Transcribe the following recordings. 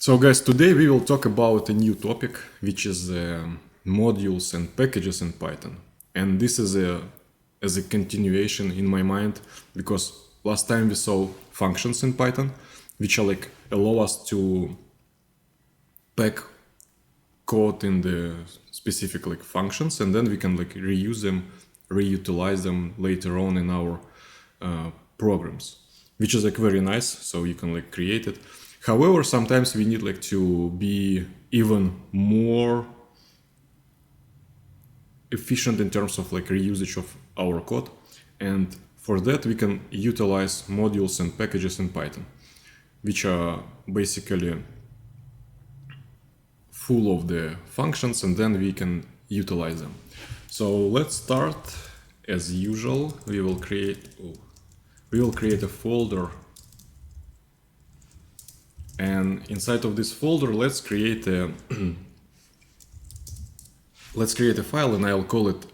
So guys, today we will talk about a new topic, which is modules and packages in Python. And this is as a continuation in my mind, because last time we saw functions in Python, which are like allow us to pack code in the specific like functions, and then we can like reuse them, reutilize them later on in our programs, which is like very nice. So you can like create it. However, sometimes we need like to be even more efficient in terms of like reusage of our code, and for that we can utilize modules and packages in Python, which are basically full of the functions, and then we can utilize them. So let's start. As usual, we will create a folder, and inside of this folder let's create a file, and I'll call it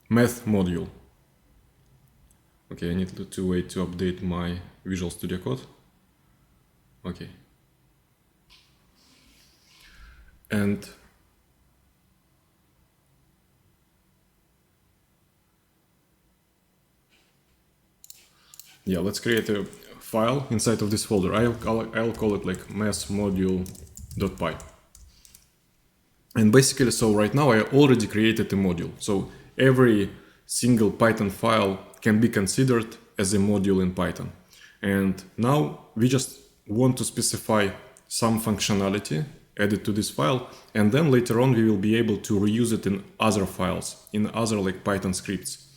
math module. Okay, I need to wait to update my Visual Studio Code. Okay. And yeah, let's create a file inside of this folder. I'll call it like mathmodule.py. And basically, so right now I already created a module. So every single Python file can be considered as a module in Python. And now we just want to specify some functionality added to this file, and then later on we will be able to reuse it in other files, in other like Python scripts.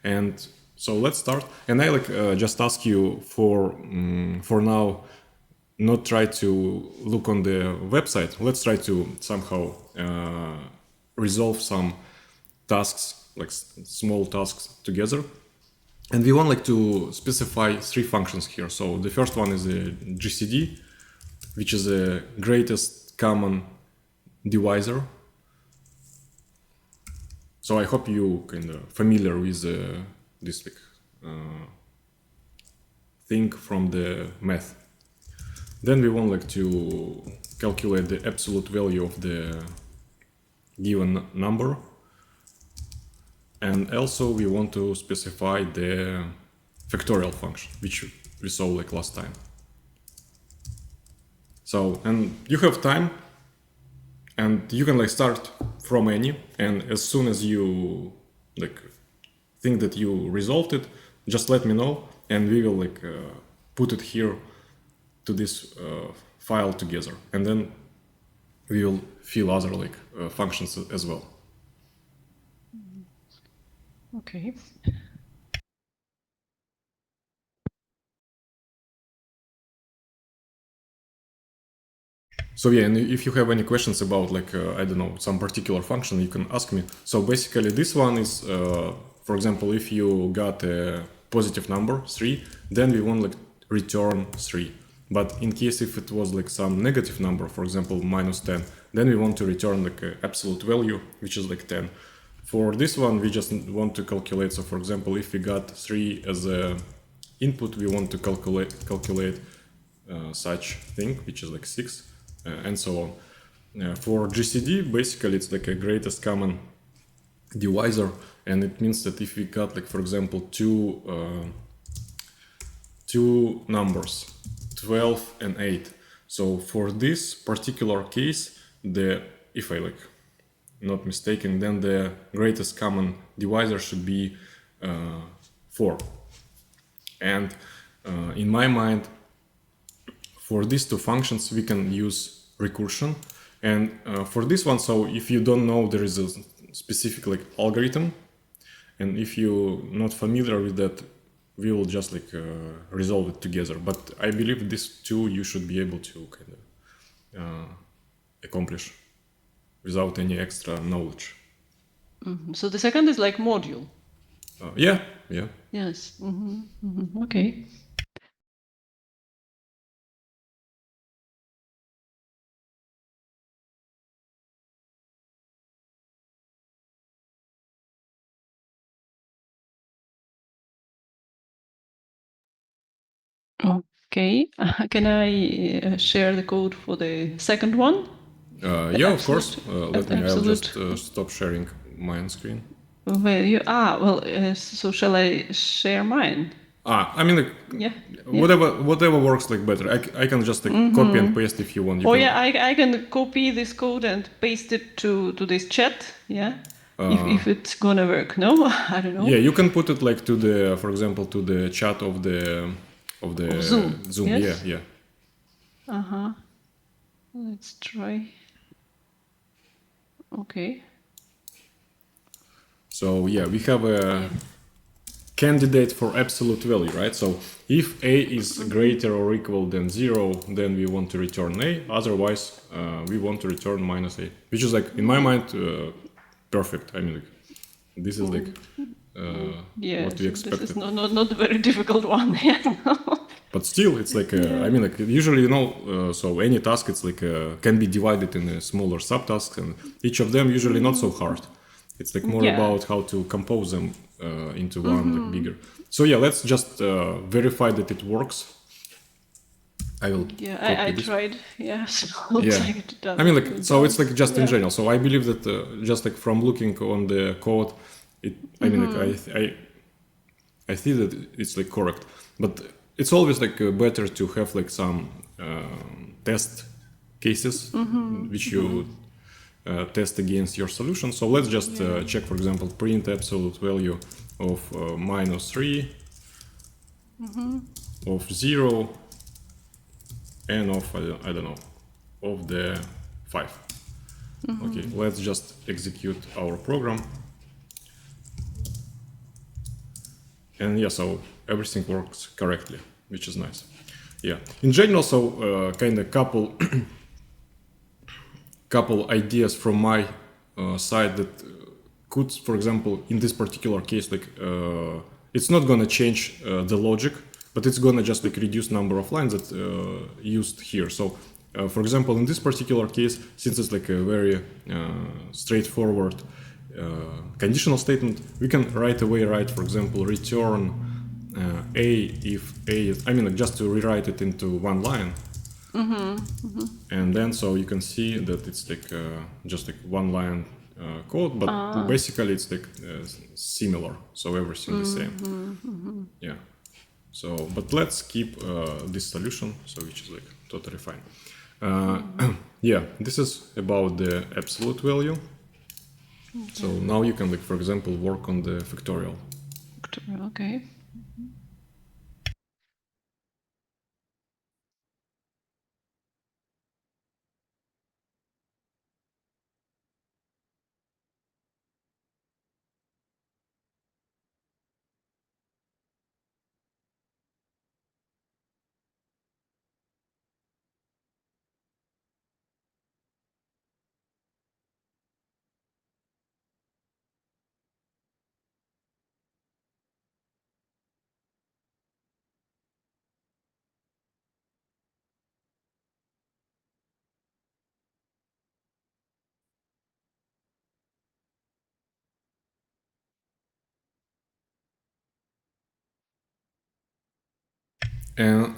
And so let's start. And I like just ask you for now, not try to look on the website. Let's try to somehow resolve some tasks, like small tasks together. And we want like to specify three functions here. So the first one is a GCD, which is the greatest common divisor. So I hope you kind of familiar with this like thing from the math. Then we want like to calculate the absolute value of the given number. And also we want to specify the factorial function, which we saw like last time. So, and you have time, and you can like start from any, and as soon as you like think that you resolved it, just let me know, and we will like put it here to this file together, and then we will fill other like functions as well. Okay. So yeah, and if you have any questions about like, I don't know, some particular function, you can ask me. So basically this one is, for example, if you got a positive number, 3, then we want like return 3. But in case if it was like some negative number, for example, -10, then we want to return like an absolute value, which is like 10. For this one, we just want to calculate. So for example, if we got 3 as a input, we want to calculate such thing, which is like 6. And so on. For GCD, basically it's like a greatest common divisor, and it means that if we got like, for example, two numbers, 12 and 8. So for this particular case, if I like not mistaken, then the greatest common divisor should be 4. And in my mind, for these two functions, we can use recursion. And for this one, so if you don't know, there is a specific like algorithm. And if you're not familiar with that, we will just like resolve it together. But I believe these two you should be able to kind of accomplish without any extra knowledge. So the second is like module. Yeah. Yes. Okay. Oh. Okay. Can I share the code for the second one? Yeah, of course. Let me. I'll absolute just stop sharing my screen. value. Well, so shall I share mine? I mean, like, Yeah. whatever works like better. I can just like copy and paste if you want. You Oh can, yeah, I can copy this code and paste it to this chat. Yeah. If it's gonna work. No, I don't know. Yeah, you can put it like to the, for example, to the chat of the Zoom. Zoom. Yes? Yeah. Let's try. Okay. So yeah, we have a candidate for absolute value, right? So if a is greater or equal than 0, then we want to return a. Otherwise, we want to return minus a, which is like in my mind perfect. I mean, like, this is like Yeah, what we so this expected. is not a very difficult one. Yeah. But still, it's like I mean, like usually, so any task it's like can be divided in smaller subtasks, and each of them usually not so hard. It's like more Yeah. about how to compose them into one like bigger. So yeah, let's just verify that it works. I will. Yeah, copy I this. tried. Yeah, so looks Yeah. like it does. I mean, like, so it's like just in Yeah. general. So I believe that just like from looking on the code, it. I mean, like I see that it's like correct, but it's always like better to have like some test cases which you test against your solution. So let's just check, for example, print absolute value of -3, of 0, and of I don't know, of the 5. Okay, let's just execute our program. And yeah, so everything works correctly, which is nice. Yeah, in general, so kind of couple ideas from my side that could, for example, in this particular case, like it's not gonna change the logic, but it's gonna just like reduce number of lines that used here. So, for example, in this particular case, since it's like a very straightforward conditional statement, we can right away write, for example, return a if a is, I mean, like, just to rewrite it into one line. And then so you can see that it's like just like one line code, but basically it's like similar, so everything the same. Yeah. So, but let's keep this solution, so which is like totally fine. Yeah, this is about the absolute value. So now you can, like, for example, work on the factorial. Okay. And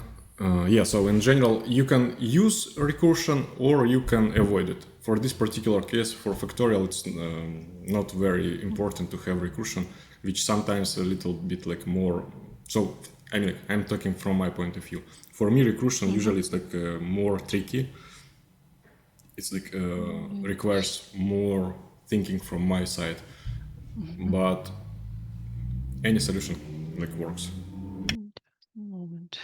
yeah, so in general, you can use recursion or you can avoid it. For this particular case, for factorial, it's not very important to have recursion, which sometimes a little bit like more. So I mean, I'm talking from my point of view. For me, recursion usually it's like more tricky. It's like requires more thinking from my side, but any solution like works. Moment.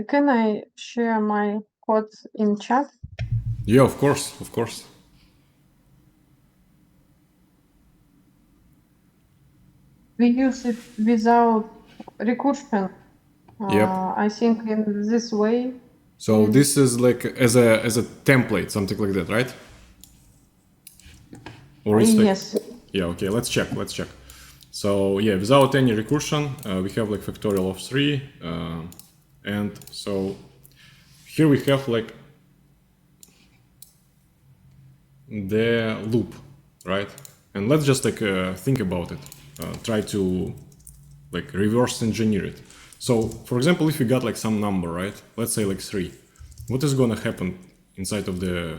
Can I share my code in chat? Yeah, of course, of course. We use it without recursion. Yep. I think in this way. So this is like as a template, something like that, right? Or it's like, Yes. yeah, okay, let's check. So yeah, without any recursion, we have like factorial of 3. And so here we have like the loop, right? And let's just like think about it. Try to like reverse engineer it. So for example, if we got like some number, right? Let's say like 3. What is gonna happen inside of the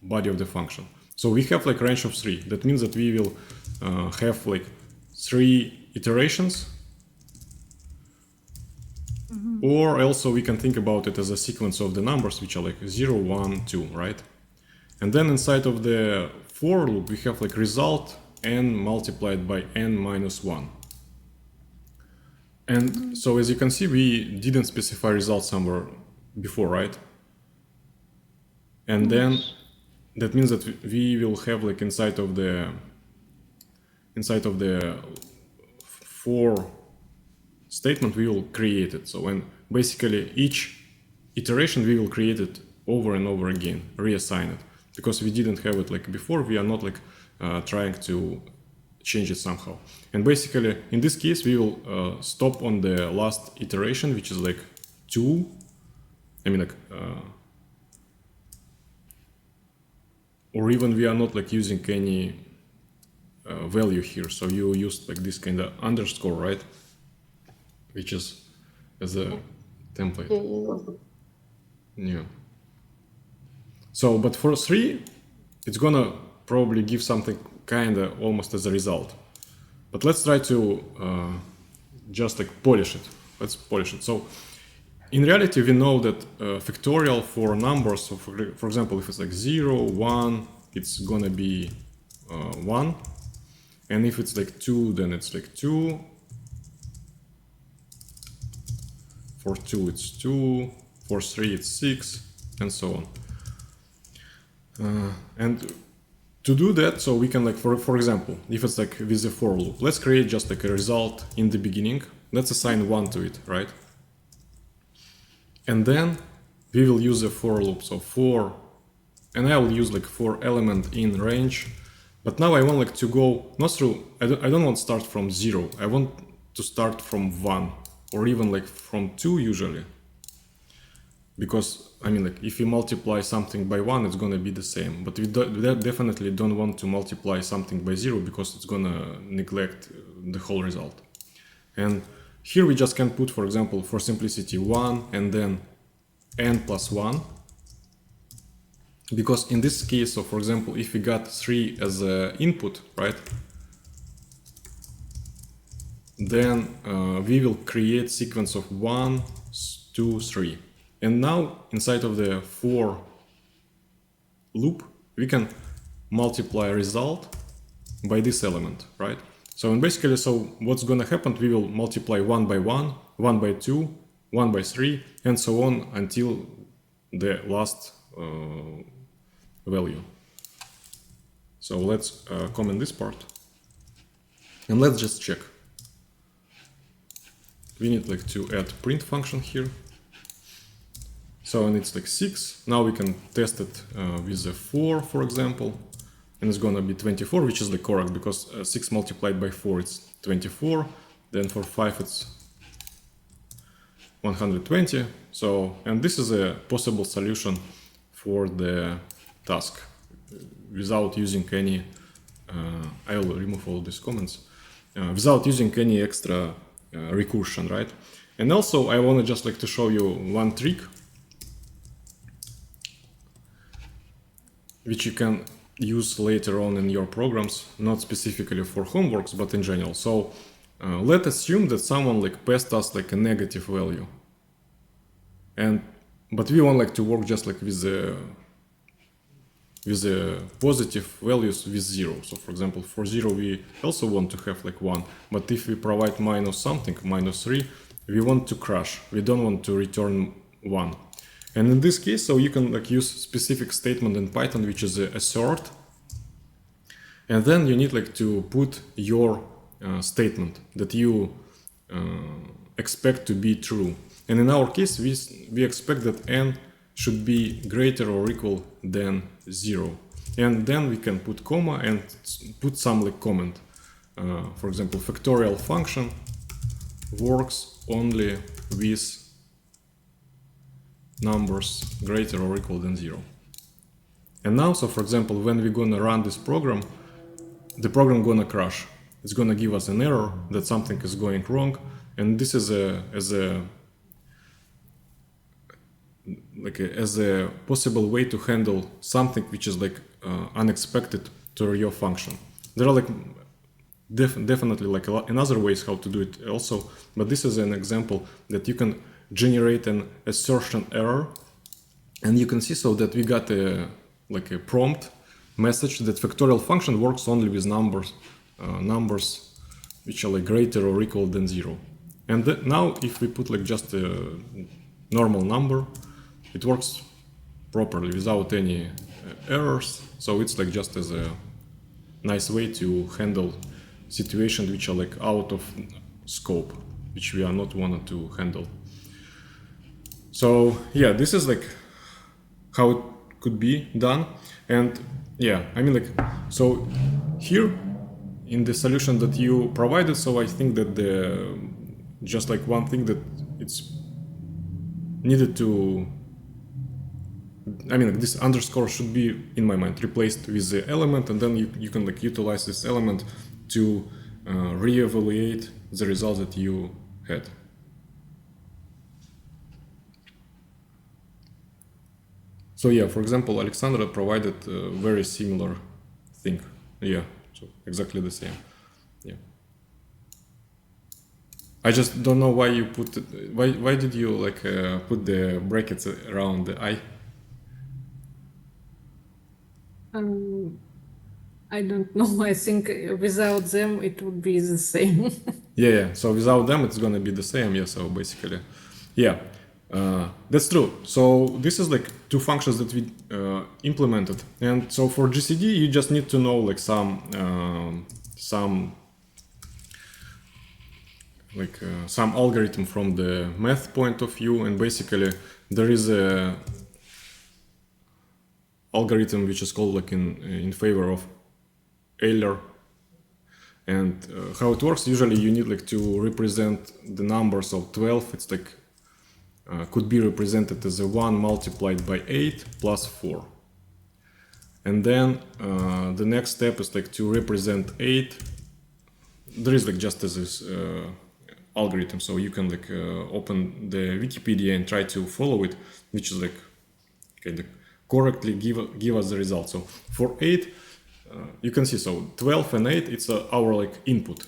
body of the function? So we have like range of 3. That means that we will have like 3 iterations. Or also we can think about it as a sequence of the numbers which are like 0, 1, 2, right? And then inside of the for loop we have like result n multiplied by n minus 1. And so as you can see, we didn't specify result somewhere before, right? And then that means that we will have like inside of the for statement we will create it. So when basically each iteration we will create it over and over again, reassign it, because we didn't have it like before. We are not like trying to change it somehow. And basically in this case we will stop on the last iteration, which is like 2. I mean like or even we are not like using any value here, so you used like this kind of underscore, right, which is as a template. Yeah. So but for 3 it's gonna probably give something kind of almost as a result. But let's try to just like polish it. Let's polish it. So in reality, we know that factorial for numbers, so for example, if it's like 0, 1, it's gonna be 1. And if it's like 2, then it's like 2. For 2, it's 2. For 3, it's 6, and so on. And to do that, so we can like, for example, if it's like with the for loop, let's create just like a result in the beginning. Let's assign 1 to it, right? And then we will use a for loop. So for, and I will use like for element in range. But now I want like to go not through, I don't want to start from 0. I want to start from 1 or even like from 2 usually. Because I mean like if you multiply something by 1, it's gonna be the same. But we definitely don't want to multiply something by 0 because it's gonna neglect the whole result. And here we just can put, for example, for simplicity 1 and then n plus 1. Because in this case, so for example, if we got 3 as an input, right, then we will create sequence of 1, 2, 3. And now inside of the for loop, we can multiply result by this element, right? So and basically, so what's gonna happen, we will multiply 1 by 1, 1 by 2, 1 by 3, and so on until the last value. So let's comment this part. And let's just check. We need like to add print function here. So and it's like 6. Now we can test it with a 4, for example. And it's gonna be 24, which is the correct, because 6 multiplied by 4 it's 24. Then for 5 it's 120. So, and this is a possible solution for the task without using any, I will remove all these comments, without using any extra recursion, right? And also I want to just like to show you one trick which you can use later on in your programs, not specifically for homeworks, but in general. So let's assume that someone like passed us like a negative value, but we want like to work just like with the positive values with 0. So for example, for 0 we also want to have like 1, but if we provide minus something, minus 3, we want to crash. We don't want to return 1. And in this case, so you can like use specific statement in Python, which is assert, and then you need like to put your statement that you expect to be true. And in our case, we expect that n should be greater or equal than 0. And then we can put comma and put some like comment. For example, factorial function works only with numbers greater or equal than 0. And now, so for example, when we're gonna run this program, the program gonna crash. It's gonna give us an error that something is going wrong, and this is as a possible way to handle something which is like unexpected to your function. There are like definitely like another ways how to do it also, but this is an example that you can generate an assertion error, and you can see so that we got a prompt message that factorial function works only with numbers which are like greater or equal than 0. And now if we put like just a normal number, it works properly without any errors. So it's like just as a nice way to handle situations which are like out of scope, which we are not wanted to handle. So yeah, this is like how it could be done. And yeah, I mean like, so here in the solution that you provided, so I think that just like one thing that it's needed to, I mean like this underscore should be, in my mind, replaced with the element, and then you can like utilize this element to reevaluate the results that you had. So yeah, for example, Alexandra provided a very similar thing. Yeah, so exactly the same. Yeah. I just don't know why you put it, why did you like put the brackets around the I? I don't know. I think without them it would be the same. Yeah. So without them it's gonna be the same. Yeah. So basically, yeah, that's true. So this is like two functions that we implemented, and so for GCD you just need to know like some algorithm from the math point of view, and basically there is a algorithm which is called like in favor of Euler. And how it works, usually you need like to represent the numbers of 12. It's like could be represented as a 1 multiplied by 8 plus 4. And then the next step is like to represent 8. There is like just as this algorithm, so you can like open the Wikipedia and try to follow it, which is like kind of correctly give us the result. So for 8, you can see, so 12 and 8, it's our like input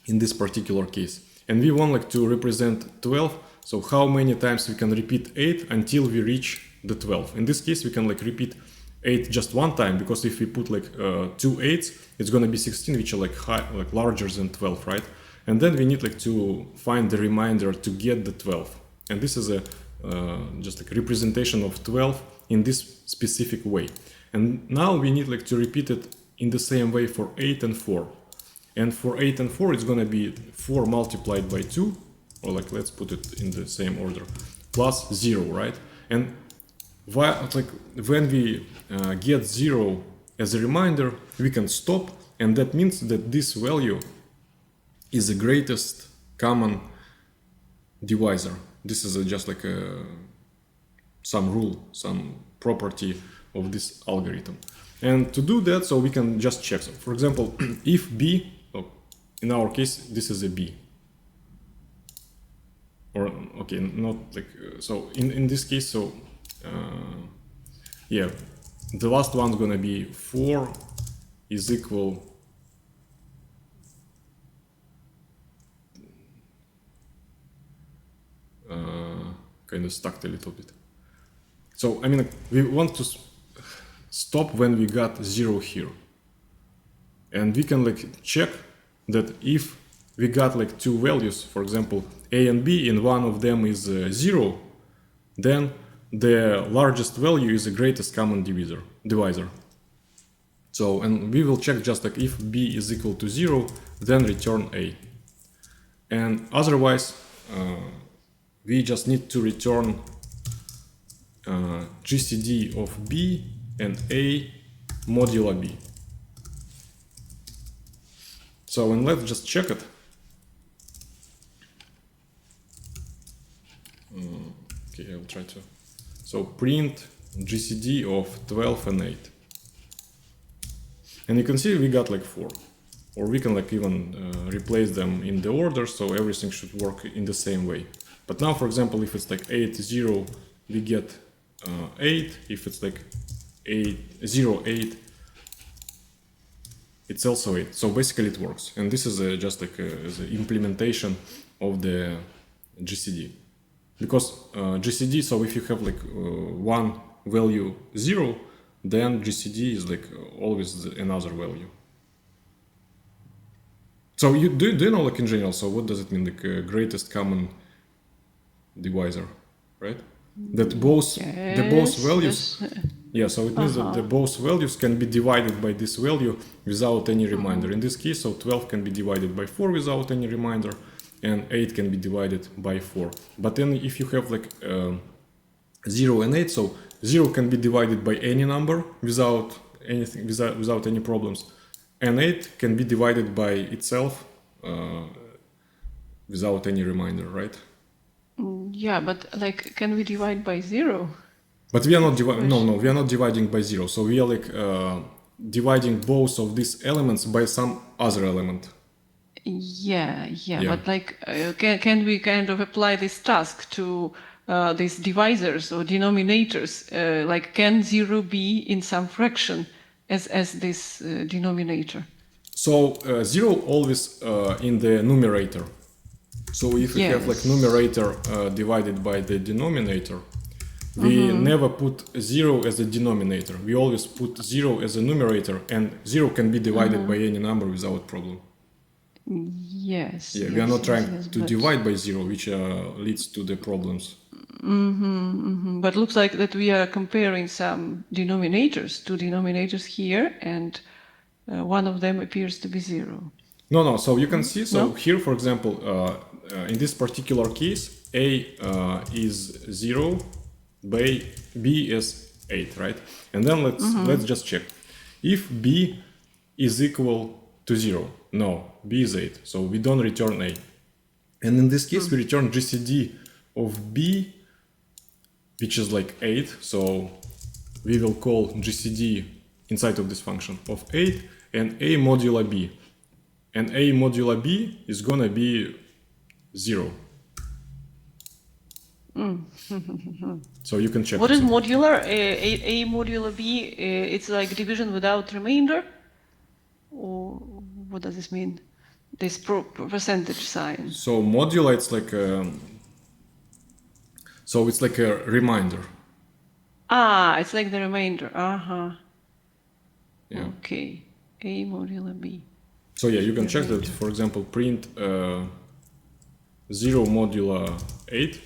in this particular case. And we want like to represent 12, so how many times we can repeat 8 until we reach the 12. In this case, we can like repeat 8 just one time, because if we put like 2 8s, it's gonna be 16, which are like larger than 12, right? And then we need like to find the remainder to get the 12. And this is a just like representation of 12 in this specific way. And now we need like to repeat it in the same way for 8 and 4. And for 8 and 4, it's gonna be 4 multiplied by 2, or like let's put it in the same order, plus 0, right? And like when we get 0 as a reminder, we can stop, and that means that this value is the greatest common divisor. This is just like some rule, some property of this algorithm. And to do that, so we can just check. So for example, if B, in our case, this is a B. Or, okay, not like, so in this case, so, yeah, the last one's gonna be 4 is equal kind of stuck a little bit. So I mean, we want to stop when we got 0 here, and we can like check that if we got like two values, for example a and b, and one of them is 0, then the largest value is the greatest common divisor. So, and we will check just like if b is equal to 0, then return a. And otherwise, we just need to return GCD of b and a modulo b. So, and let's just check it. Okay, I'll try to. So print GCD of 12 and 8. And you can see we got like 4. Or we can like even replace them in the order, so everything should work in the same way. But now, for example, if it's like 8, 0, we get 8. If it's like 8, 0, 8, it's also 8. So basically it works. And this is just like the implementation of the GCD. Because GCD, so if you have like one value 0, then GCD is like always another value. So you do you know like in general, so what does it mean, like greatest common divisor, right? That both the both values, yeah, so it means that the both values can be divided by this value without any reminder. In this case, so 12 can be divided by 4 without any reminder, and 8 can be divided by 4. But then if you have like 0 and 8, so 0 can be divided by any number without anything, without any problems, and 8 can be divided by itself without any reminder, right? Yeah, but like, can we divide by 0? But we are not dividing. No, we are not dividing by 0. So we are like dividing both of these elements by some other element. Yeah, but like, can we kind of apply this task to these divisors or denominators? Like, can 0 be in some fraction as this denominator? So 0 always in the numerator. So if we have like numerator divided by the denominator, we never put 0 as a denominator. We always put 0 as a numerator, and 0 can be divided by any number without problem. Yes. Yeah, we are not trying to divide by 0, which leads to the problems. But looks like that we are comparing some denominators, two denominators here, and one of them appears to be 0. No. So you can see. So here, for example, in this particular case, a is 0, b is 8, right? And then let's just check. If b is equal to 0, no, b is 8, so we don't return a. And in this case, we return GCD of b, which is like 8. So we will call GCD inside of this function of 8 and a modulo b. And a modulo b is gonna be 0. So you can check. What is modular? A modulo b, it's like division without remainder? Or what does this mean? This percentage sign. So modulo, it's like so it's like a reminder. Ah, it's like the remainder. Yeah. Okay. A modulo b. So yeah, you can check that, for example, print 0 modulo 8.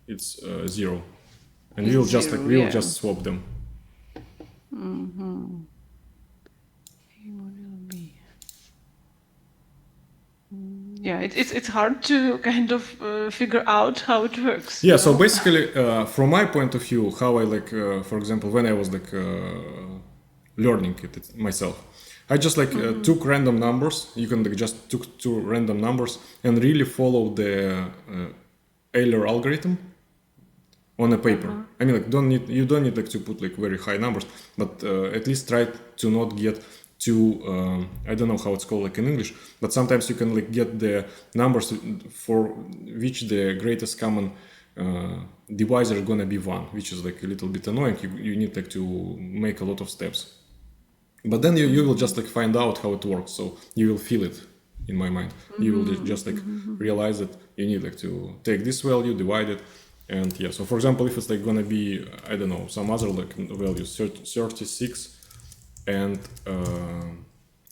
It's 0. And we'll just 0, we'll just swap them. A modulo b. Yeah, it's hard to kind of figure out how it works. Yeah, so basically, from my point of view, how I like, for example, when I was like learning it myself, I just like took random numbers. You can like, just took two random numbers and really follow the Euler algorithm on a paper. I mean, like you don't need like to put like very high numbers, but at least try to not get too I don't know how it's called like in English, but sometimes you can like get the numbers for which the greatest common divisor is gonna be 1, which is like a little bit annoying. You need like to make a lot of steps, but then you will just like find out how it works, so you will feel it in my mind. You will just like realize that you need like to take this value, divide it, and yeah. So for example, if it's like gonna be, I don't know, some other like value 36 and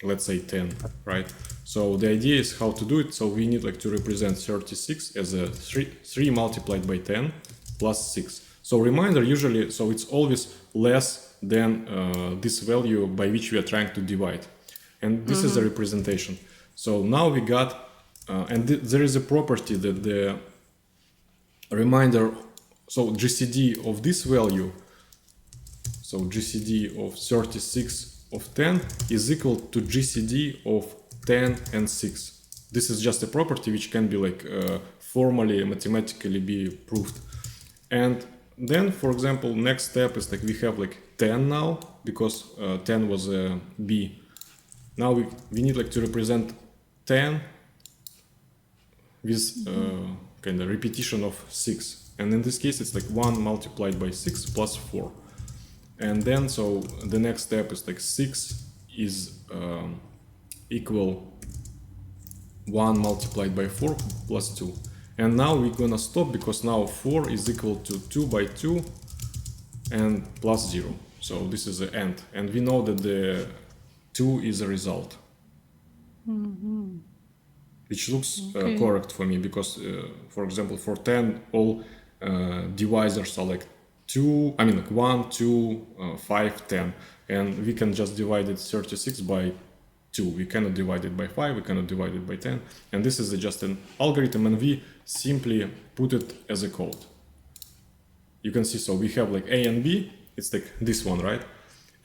let's say 10, right? So the idea is how to do it. So we need like to represent 36 as a 3 multiplied by 10 plus 6. So reminder usually, so it's always less than this value by which we are trying to divide. And this is a representation. So now we got, and there is a property that the reminder, so GCD of this value, so GCD of 36 of 10 is equal to GCD of 10 and 6. This is just a property which can be like formally, mathematically be proved. And then, for example, next step is like we have like 10 now, because 10 was a B. Now we need like to represent 10 with kind of repetition of 6. And in this case, it's like 1 multiplied by 6 plus 4. And then, so the next step is like 6 is equal 1 multiplied by 4 plus 2. And now we're gonna stop because now 4 is equal to 2 by 2 and plus 0. So this is the end. And we know that the 2 is a result. Which looks correct for me because, for example, for 10, all divisors are like 2, I mean like 1, 2, 5, 10. And we can just divide it 36 by 2. We cannot divide it by 5, we cannot divide it by 10. And this is just an algorithm, and we simply put it as a code. You can see, so we have like A and B, it's like this one, right?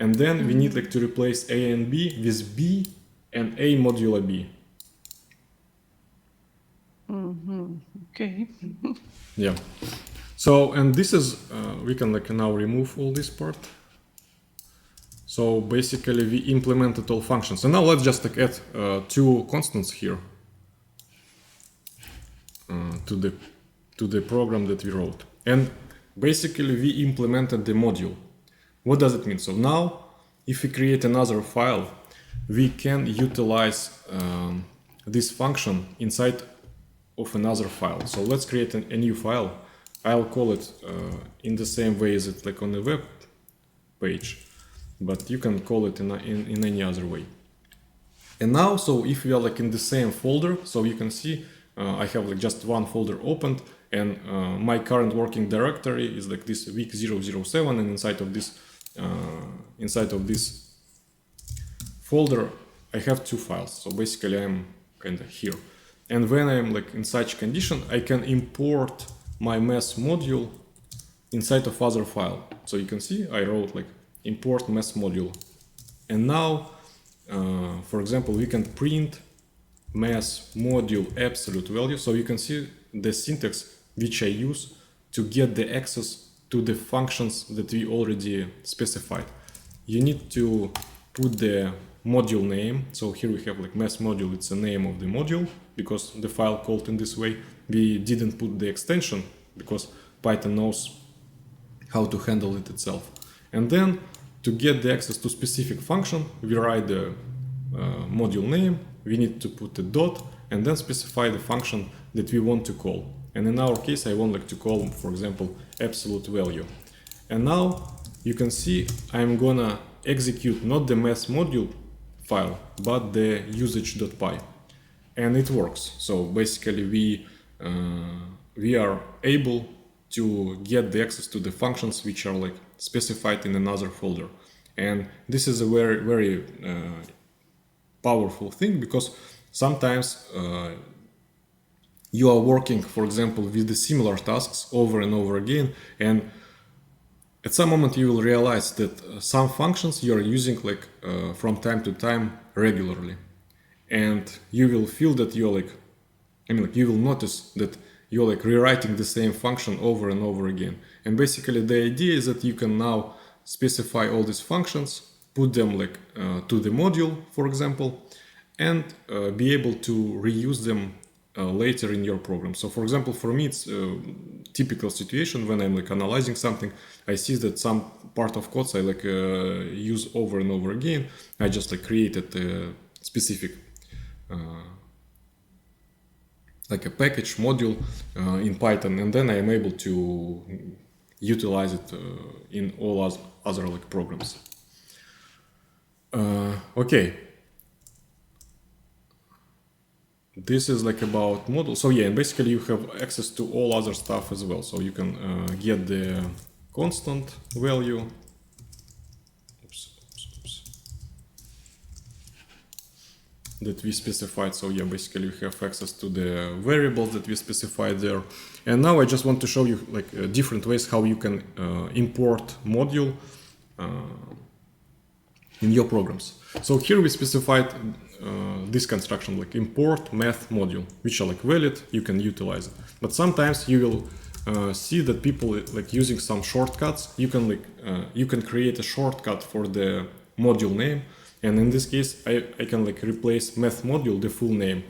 And then we need like to replace A and B with B and A modulo B. Okay. Yeah. So, and this is, we can like now remove all this part. So basically we implemented all functions. And now let's just like add 2 constants here to the program that we wrote. And basically we implemented the module. What does it mean? So now if we create another file, we can utilize this function inside of another file. So let's create a new file. I'll call it in the same way as it's like on the web page, but you can call it in any other way. And now, so if we are like in the same folder, so you can see I have like just one folder opened, and my current working directory is like this week 007, and inside of this folder I have 2 files. So basically I'm kind of here. And when I'm like in such condition, I can import my MES module inside of other file. So you can see I wrote like import MES module. And now, for example, we can print MES module absolute value. So you can see the syntax which I use to get the access to the functions that we already specified. You need to put the module name. So here we have like MES module, it's the name of the module, because the file called in this way. We didn't put the extension because Python knows how to handle it itself. And then to get the access to specific function, we write the module name, we need to put a dot, and then specify the function that we want to call. And in our case, I want like to call, for example, absolute value. And now you can see I'm gonna execute not the MES module file, but the usage.py. And it works. So basically we are able to get the access to the functions which are like specified in another folder. And this is a very, very powerful thing, because sometimes you are working, for example, with the similar tasks over and over again, and at some moment you will realize that some functions you are using like from time to time regularly, and you will feel that you're like, you will notice that you're like rewriting the same function over and over again. And basically the idea is that you can now specify all these functions, put them like to the module, for example, and be able to reuse them later in your program. So for example, for me, it's a typical situation when I'm like analyzing something. I see that some part of codes I like use over and over again. I just like created a specific like a package module in Python, and then I am able to utilize it in all other like programs. Okay. This is like about model. So yeah, and basically you have access to all other stuff as well. So you can get the constant value. Oops. That we specified. So yeah, basically you have access to the variables that we specified there. And now I just want to show you like different ways how you can import module in your programs. So here we specified this construction like import math module, which are like valid, you can utilize it. But sometimes you will see that people like using some shortcuts. You can create a shortcut for the module name, and in this case I can like replace math module, the full name,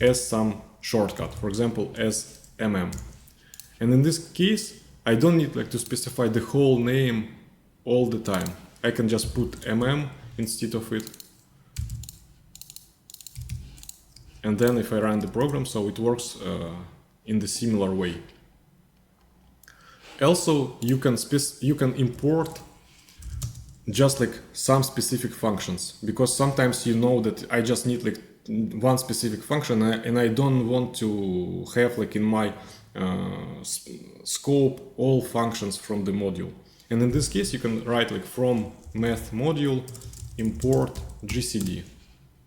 as some shortcut, for example as mm. And in this case I don't need like to specify the whole name all the time. I can just put mm instead of it. And then if I run the program, so it works in the similar way. Also, you can import just like some specific functions, because sometimes you know that I just need like one specific function and I don't want to have like in my scope all functions from the module. And in this case, you can write like from math module import GCD.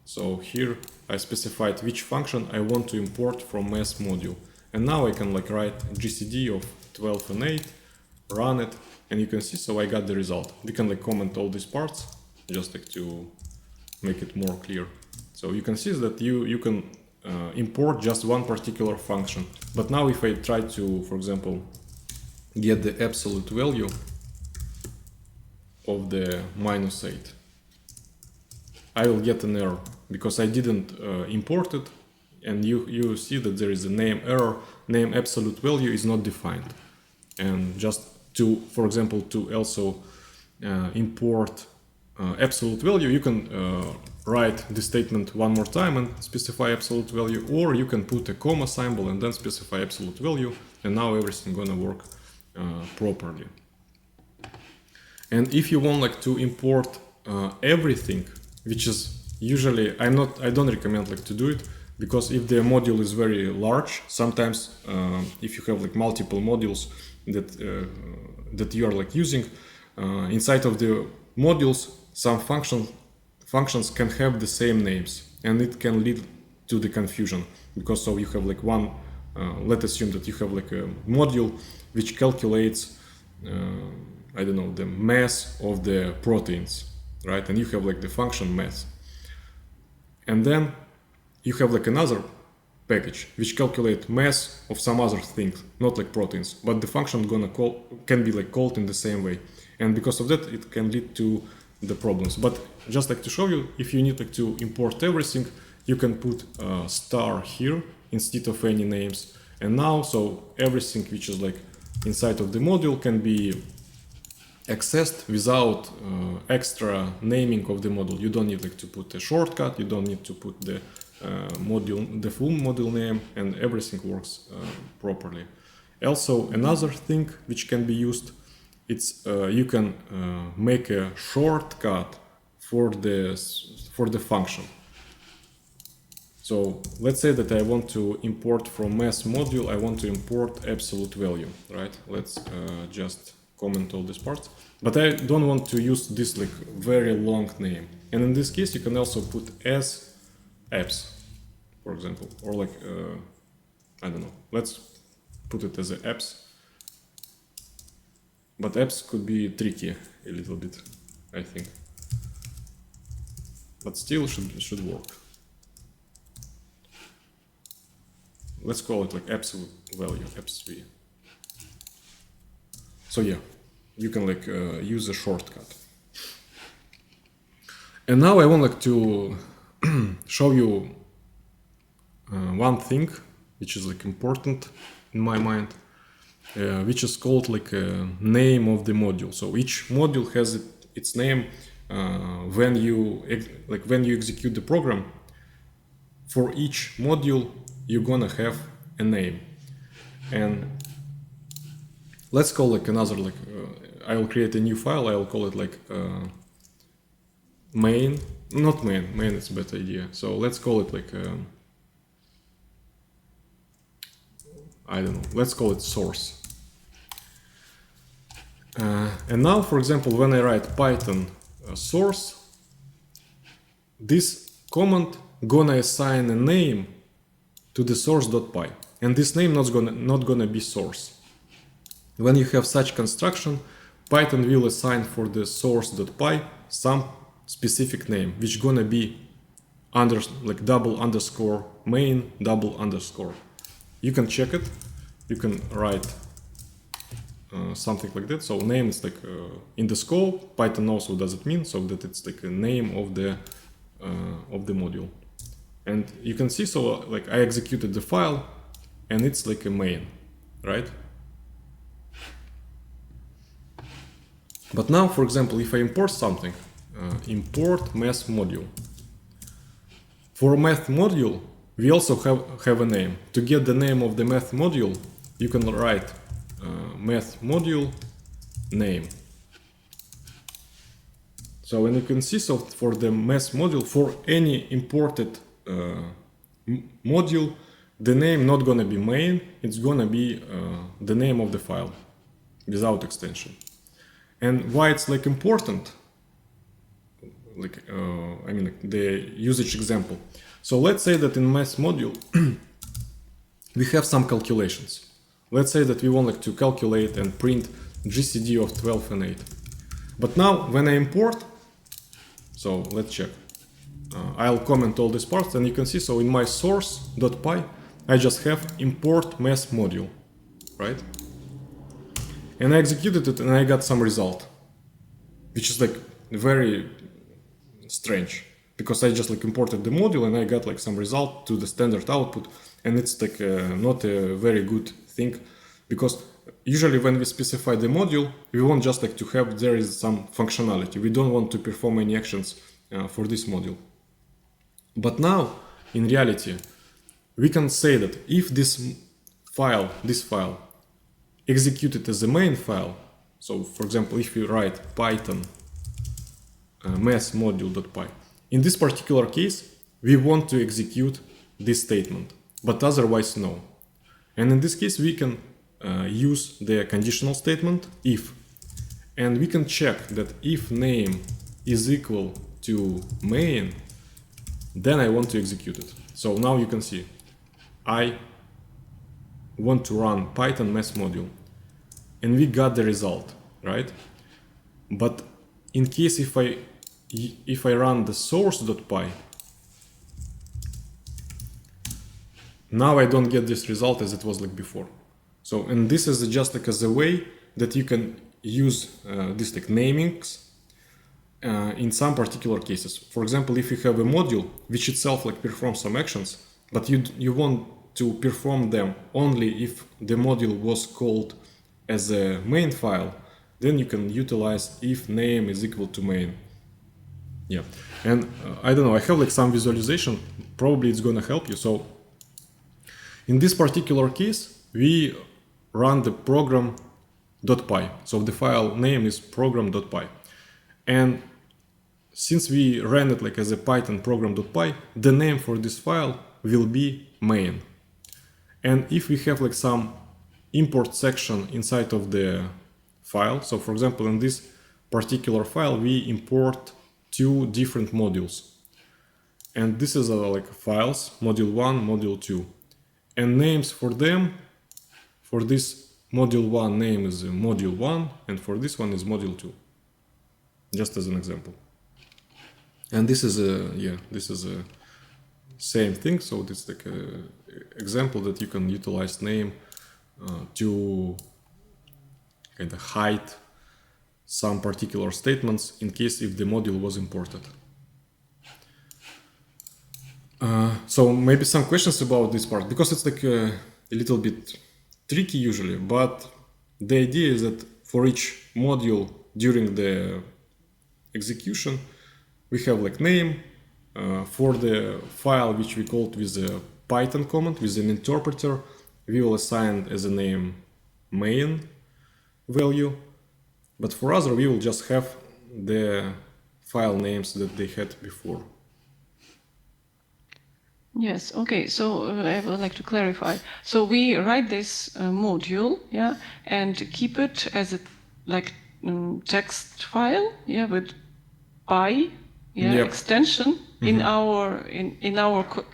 So here I specified which function I want to import from math module. And now I can like write GCD of 12 and 8, run it, and you can see, so I got the result. We can like comment all these parts, just like to make it more clear. So you can see that you can import just one particular function. But now if I try to, for example, get the absolute value of the -8, I will get an error because I didn't import it, and you see that there is a name error. Name absolute value is not defined. And just to, for example, to also import absolute value, you can write the statement one more time and specify absolute value, or you can put a comma symbol and then specify absolute value, and now everything gonna work properly. And if you want like to import everything, which is usually I don't recommend like to do it, because if the module is very large, sometimes if you have like multiple modules that you are like using inside of the modules, some functions can have the same names, and it can lead to the confusion, because so you have like one let's assume that you have like a module which calculates I don't know, the mass of the proteins, right? And you have like the function mass. And then you have like another package which calculate mass of some other things, not like proteins, but the function can be like called in the same way. And because of that, it can lead to the problems. But just like to show you, if you need like to import everything, you can put star here instead of any names. And now, so everything which is like inside of the module can be accessed without extra naming of the module. You don't need like to put a shortcut, you don't need to put the the full module name, and everything works properly. Also, another thing which can be used, it's you can make a shortcut for the function. So let's say that I want to import from math module, I want to import absolute value, right? Let's just comment all these parts, but I don't want to use this like very long name. And in this case, you can also put as apps, for example, or like I don't know. Let's put it as a apps, but apps could be tricky a little bit, I think, but still should work. Let's call it like absolute value, apps3. So yeah, you can like use a shortcut. And now I want like to show you one thing which is like important in my mind, which is called like a name of the module. So each module has its name when you execute the program. For each module, you're gonna have a name. And let's call like another, like, I will create a new file, I will call it like main, not main is a better idea. So let's call it like, I don't know, let's call it source. And now, for example, when I write Python source, this command gonna assign a name to the source.py, and this name not gonna be source. When you have such construction, Python will assign for the source.py some specific name, which gonna be like double underscore main double underscore. You can check it. You can write something like that. So name is like in the scope. Python knows what does it mean, so that it's like a name of the module. And you can see, so like I executed the file, and it's like a main, right? But now, for example, if I import something, import math module. For math module, we also have a name. To get the name of the math module, you can write math module name. So when you can see, so for the math module, for any imported module, the name not gonna be main, it's gonna be the name of the file without extension. And why it's like important, like I mean like the usage example. So let's say that in math module we have some calculations. Let's say that we want like to calculate and print GCD of 12 and 8. But now when I import, so let's check. I'll comment all these parts, and you can see, so in my source.py I just have import math module, right? And I executed it and I got some result, which is like very strange, because I just like imported the module and I got like some result to the standard output, and it's like not a very good thing, because usually when we specify the module, we want just like to have there is some functionality. We don't want to perform any actions for this module. But now, in reality, we can say that if this file executed as a main file, so for example, if you write Python math module.py, in this particular case, we want to execute this statement, but otherwise no. And in this case, we can use the conditional statement if, and we can check that if name is equal to main, then I want to execute it. So now you can see, I want to run Python math module, and we got the result, right? But in case if I run the source.py, now I don't get this result as it was like before. So, and this is just like as a way that you can use this like namings in some particular cases. For example, if you have a module which itself like performs some actions, but you want to perform them only if the module was called as a main file, then you can utilize if name is equal to main. Yeah, and I don't know, I have like some visualization, probably it's gonna help you. So in this particular case, we run the program.py. So the file name is program.py. And since we ran it like as a Python program.py, the name for this file will be main. And if we have like some import section inside of the file, so for example, in this particular file, we import two different modules. And this is like files, module 1, module 2. And names for them, for this module 1 name is module 1, and for this one is module 2. Just as an example. And this is a same thing. So this is like a example that you can utilize name to kind of hide some particular statements in case if the module was imported. So maybe some questions about this part, because it's like a little bit tricky usually, but the idea is that for each module during the execution, we have like name for the file which we called with a Python command with an interpreter. We will assign as a name main value, but for other we will just have the file names that they had before. Yes, okay, so I would like to clarify. So we write this module, yeah, and keep it as a like text file, yeah, with py, yeah, Yep. extension in our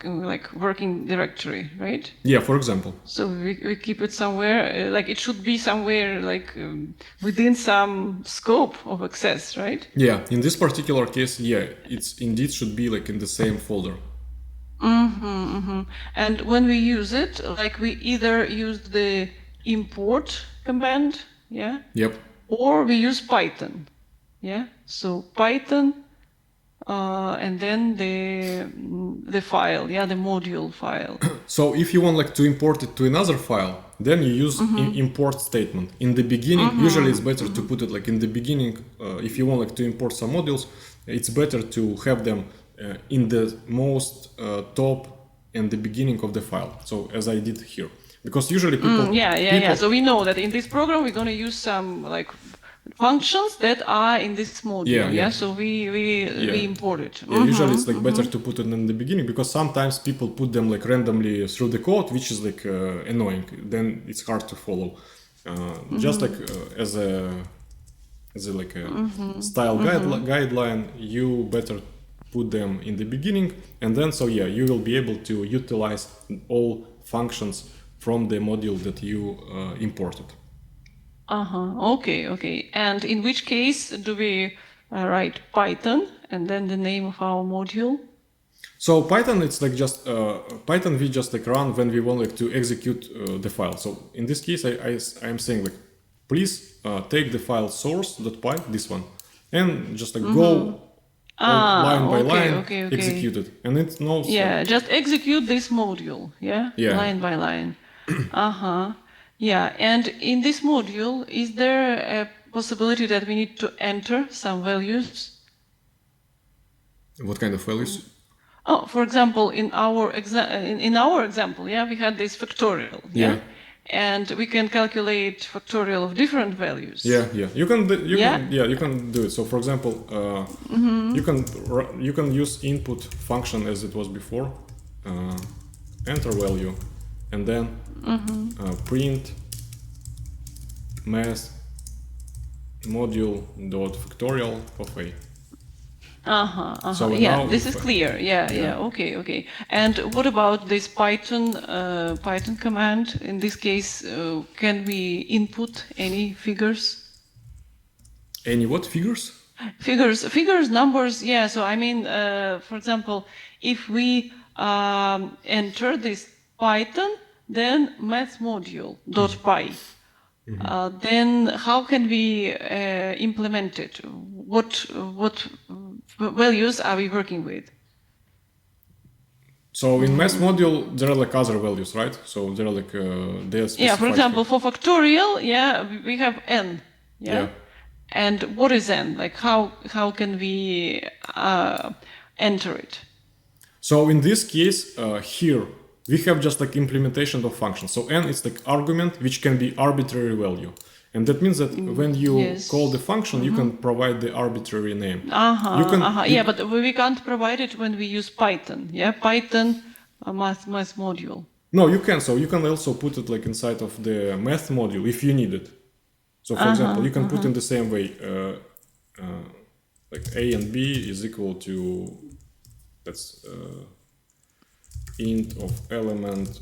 like working directory, right? Yeah, for example. So we keep it somewhere, like it should be somewhere like within some scope of access, right? Yeah, in this particular case, yeah, it's indeed should be like in the same folder. And when we use it, like we either use the import command, yeah, Yep. or we use Python, yeah. So Python, and then the file, yeah, the module file. So if you want like to import it to another file, then you use import statement. In the beginning, usually it's better to put it like in the beginning. If you want like to import some modules, it's better to have them in the most top and the beginning of the file. So as I did here, because usually people, Yeah. So we know that in this program we're gonna use some like functions that are in this module. Yeah. So we import it. Yeah, usually it's like better to put it in the beginning, because sometimes people put them like randomly through the code, which is like annoying. Then it's hard to follow. Just like as a like a style guideline, you better put them in the beginning, and then so yeah, you will be able to utilize all functions from the module that you imported. Okay. And in which case do we write Python and then the name of our module? So Python, it's like just Python we just like run when we want like to execute the file. So in this case, I am saying like, please take the file source.py, this one, and just like go line by line, okay. execute it, and it knows. Yeah, just execute this module, yeah? Yeah. Line by line. Yeah, and in this module, is there a possibility that we need to enter some values? What kind of values? Oh, for example, in our example, yeah, we had this factorial, yeah? And we can calculate factorial of different values. Yeah. You can do it. So for example, you can use input function as it was before, enter value, and then print math module dot factorial of a. So yeah, now this is clear. Yeah. Okay. And what about this Python command? In this case, can we input any figures? Any what figures? Figures, numbers. Yeah. So I mean, for example, if we enter this Python, then math module .py. Then how can we implement it? What values are we working with? So in math module there are like other values, right? So there are like they are Yeah, for specified example, for factorial, yeah, we have n. Yeah. And what is n? Like how can we enter it? So in this case, here we have just like implementation of functions. So n is like argument which can be arbitrary value, and that means that when you call the function, you can provide the arbitrary name. Yeah, but we can't provide it when we use Python. Yeah, Python math module. No, you can. So you can also put it like inside of the math module if you need it. So for example, you can put in the same way, like a and b is equal to, that's int of element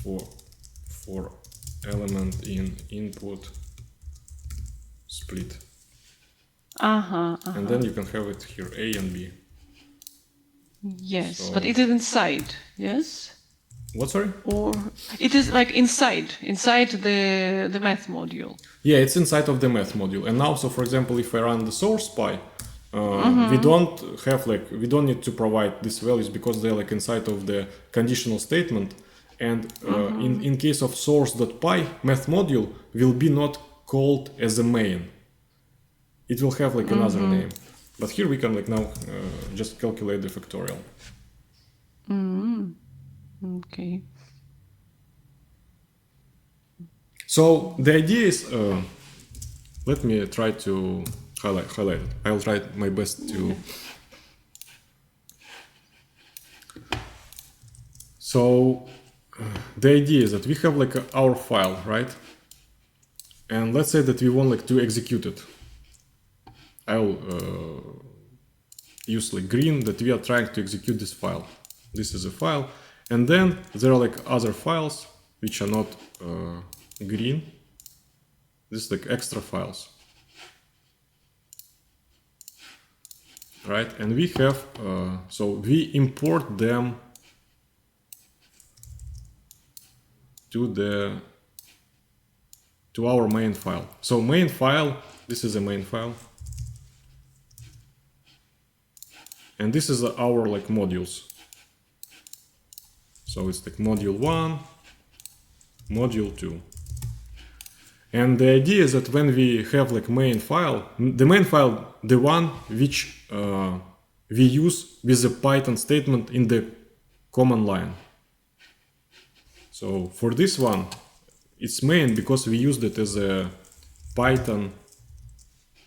for element in input split. And then you can have it here, a and b. Yes, So- but it is inside. Yes. What, sorry? Or it is like inside the math module. Yeah, it's inside of the math module. And now, so for example, if I run the source py, we don't need to provide these values because they're like inside of the conditional statement. And in case of source.py, math module will be not called as a main. It will have like another name. But here we can like now just calculate the factorial. Okay. So the idea is, let me try to highlight it. I'll try my best to. So the idea is that we have like our file, right? And let's say that we want like to execute it. I'll use like green that we are trying to execute this file. This is a file, and then there are like other files which are not green. This is like extra files, right? And we have so we import them to our main file. So main file, this is a main file, and this is our like modules. So it's like module 1, module 2. And the idea is that when we have like main file, the main file, the one which we use with the Python statement in the command line. So for this one, it's main because we used it as a Python.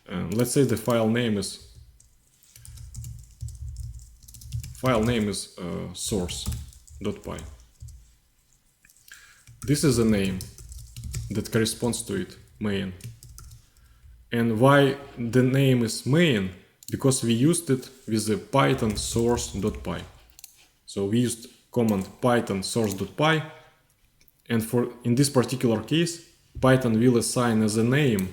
Let's say the file name is source.py. This is a name that corresponds to it, main. And why the name is main? Because we used it with the Python source.py. So we used command Python source.py, and in this particular case, Python will assign as a name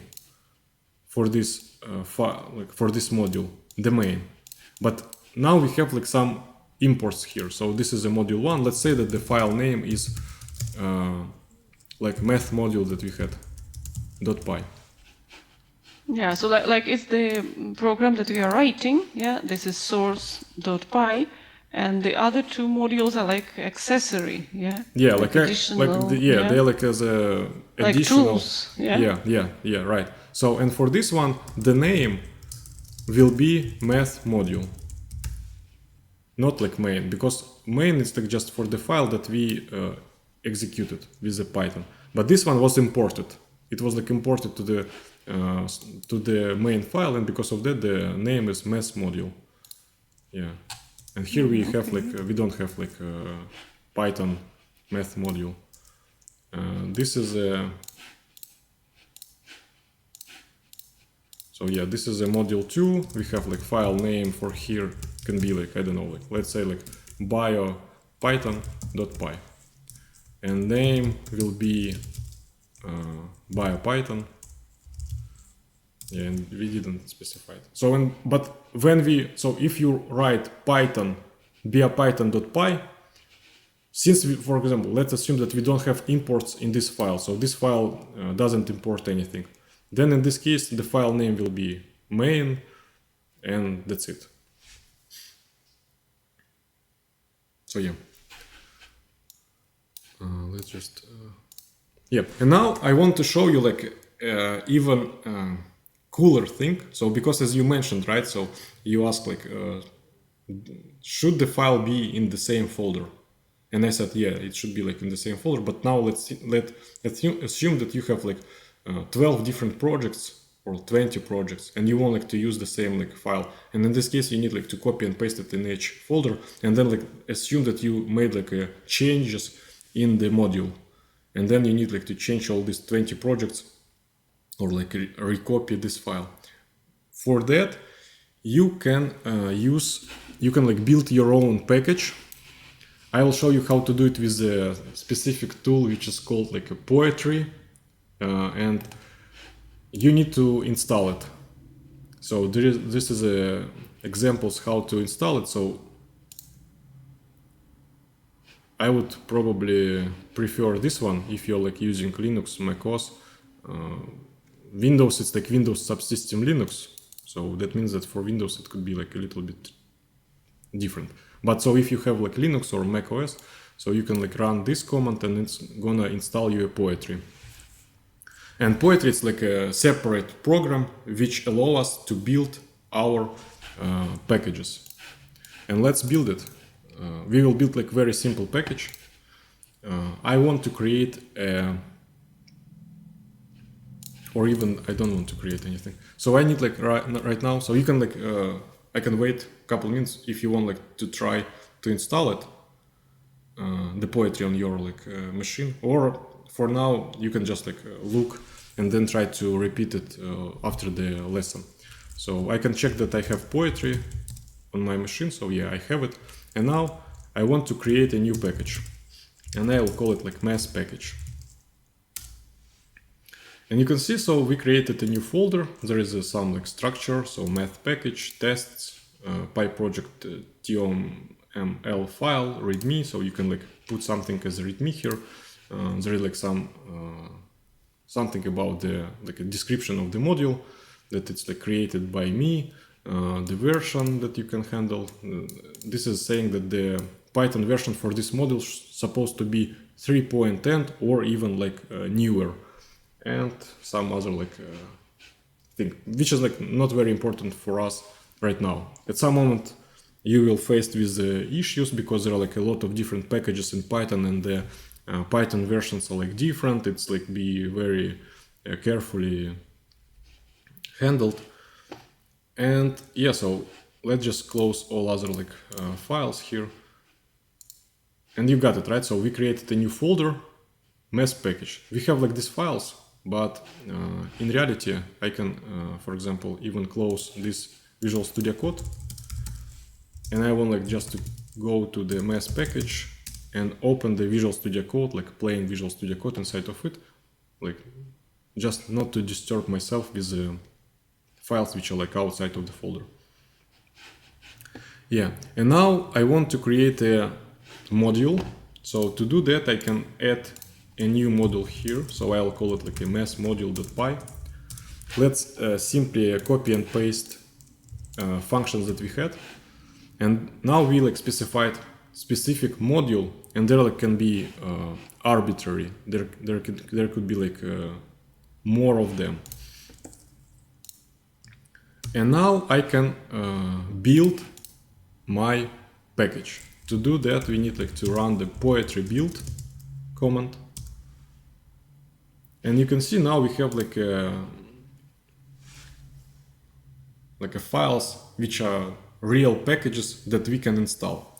for this file, like for this module, the main. But now we have like some imports here. So this is a module 1. Let's say that the file name is like math module that we had, .py. Yeah, so like it's the program that we are writing. Yeah, this is source.py, and the other two modules are like accessory. Yeah. Yeah, additional, they're like as a like additional. tools. Yeah. Yeah, right. So and for this one, the name will be math module, not like main, because main is like just for the file that we executed with the Python. But this one was imported. It was like imported to the main file, and because of that, the name is math module. Yeah, and here we have like we don't have like Python math module. This is a this is a module 2. We have like file name for here can be like, I don't know, like let's say like bio python.py, and name will be bio python. Yeah, and we didn't specify it. So if you write python via python.py, since we, for example, let's assume that we don't have imports in this file, so this file doesn't import anything, then in this case the file name will be main, and that's it. So yeah, let's just and now I want to show you like even cooler thing. So because as you mentioned, right, so you asked like should the file be in the same folder, and I said yeah, it should be like in the same folder. But now let's assume that you have like 12 different projects or 20 projects, and you want like to use the same like file, and in this case you need like to copy and paste it in each folder, and then like assume that you made like changes in the module, and then you need like to change all these 20 projects or like recopy this file. For that you can like build your own package. I will show you how to do it with a specific tool which is called like a Poetry, and you need to install it. So this is examples how to install it. So I would probably prefer this one if you're like using Linux, macOS. Windows, it's like Windows subsystem Linux. So that means that for Windows it could be like a little bit different. But so if you have like Linux or macOS, so you can like run this command and it's gonna install you a Poetry. And Poetry is like a separate program which allows us to build our packages. And let's build it. We will build like very simple package. I want to create a, or even I don't want to create anything. So I need like right now, so you can like, I can wait a couple minutes if you want like to try to install it, the poetry on your like machine, or for now you can just like look and then try to repeat it after the lesson. So I can check that I have poetry on my machine, so yeah, I have it. And now I want to create a new package, and I'll call it like math package. And you can see, so we created a new folder. There is some like structure, so math package, tests, PyProject TOML file, readme. So you can like put something as readme here. There is like some something about the like a description of the module, that it's like created by me, the version that you can handle. This is saying that the Python version for this module is supposed to be 3.10 or even like newer, and some other like thing, which is like not very important for us right now. At some moment you will face with issues because there are like a lot of different packages in Python, and the Python versions are like different. It's like be very carefully handled. And yeah, so let's just close all other like files here, and you got it, right? So we created a new folder, math package. We have like these files, but in reality I can for example even close this Visual Studio Code, and I want like just to go to the math package and open the Visual Studio Code, like plain Visual Studio Code inside of it, like just not to disturb myself with the files which are like outside of the folder. Yeah, and now I want to create a module. So to do that I can add a new module here. So I'll call it like a math module.py. Let's simply copy and paste functions that we had, and now we like specified specific module, and there like can be arbitrary. There could be like more of them. And now I can build my package. To do that we need like to run the poetry build command, and you can see now we have like a files which are real packages that we can install.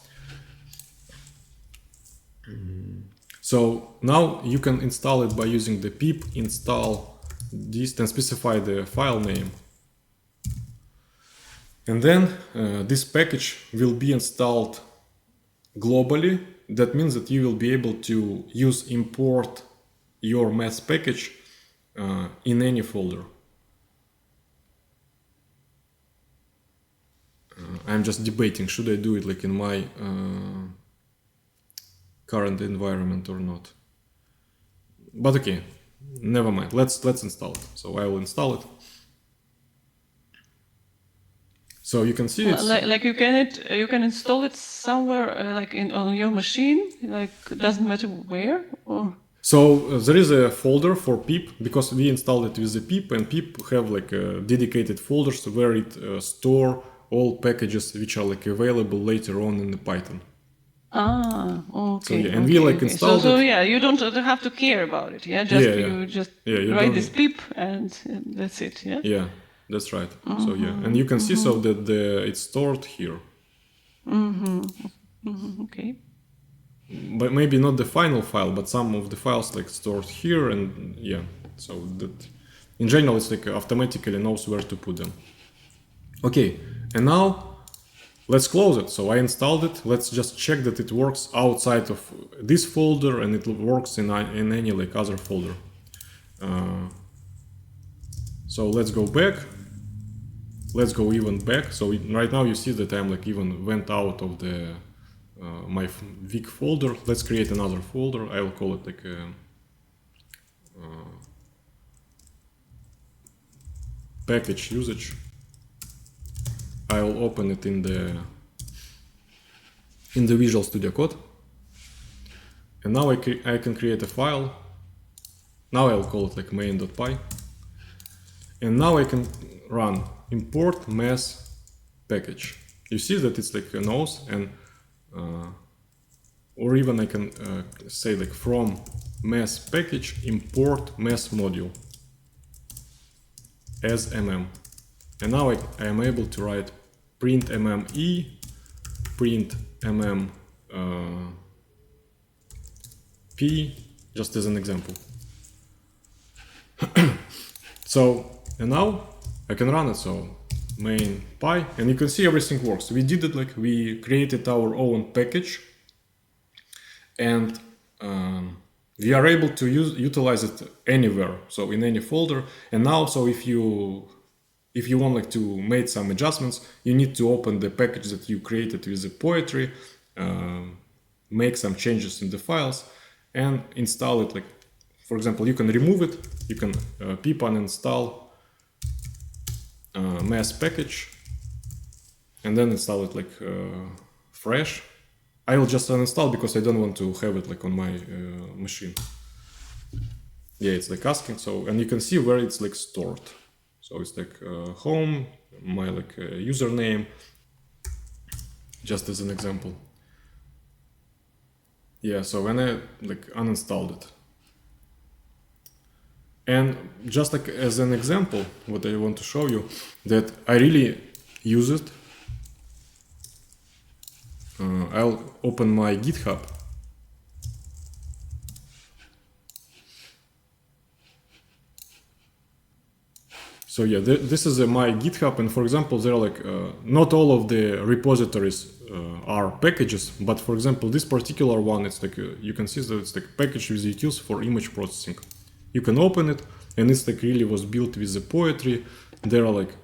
So now you can install it by using the pip install dist and specify the file name. And then this package will be installed globally. That means that you will be able to use import your math package in any folder. I'm just debating, should I do it like in my current environment or not. But okay, never mind. Let's install it. So I will install it. So you can see it's like you can install it somewhere like on your machine, like doesn't matter where, or so there is a folder for pip, because we installed it with the pip, and pip have like dedicated folders where it store all packages which are like available later on in the Python. Ah, okay. So yeah, and we like installed so it. yeah, you don't have to care about it. Yeah, just you write don't- this pip and that's it. Yeah. Yeah, that's right. So yeah, and you can see so that it's stored here. Okay. But maybe not the final file, but some of the files like stored here, and yeah, so that in general it's like automatically knows where to put them. Okay, and now let's close it. So I installed it. Let's just check that it works outside of this folder, and it works in any like other folder. So let's go back. Let's go even back. So right now you see that I'm like even went out of the my Vik folder. Let's create another folder. I'll call it like package usage. I'll open it in the Visual Studio Code, and now I can create a file. Now I'll call it like main.py, and now I can run import math package. You see that it's like a nose, and or even I can say like from mass package import mass module as mm. And now I am able to write print mme, print p, just as an example. So, and now I can run it. So main py, and you can see everything works. We did it like we created our own package, and we are able to utilize it anywhere, so in any folder. And now, so if you want like to make some adjustments, you need to open the package that you created with the poetry, make some changes in the files, and install it. Like, for example, you can remove it. You can pip uninstall mass package, and then install it like fresh. I will just uninstall because I don't want to have it like on my machine. Yeah, it's like asking. So, and you can see where it's like stored. So it's like home, my like username, just as an example. Yeah, so when I like uninstalled it. And just like as an example, what I want to show you, that I really use it. I'll open my GitHub. So yeah, this is my GitHub, and for example, there are like not all of the repositories are packages, but for example, this particular one, it's like you can see that it's like package with utils for image processing. You can open it, and it's like really was built with the poetry. There are like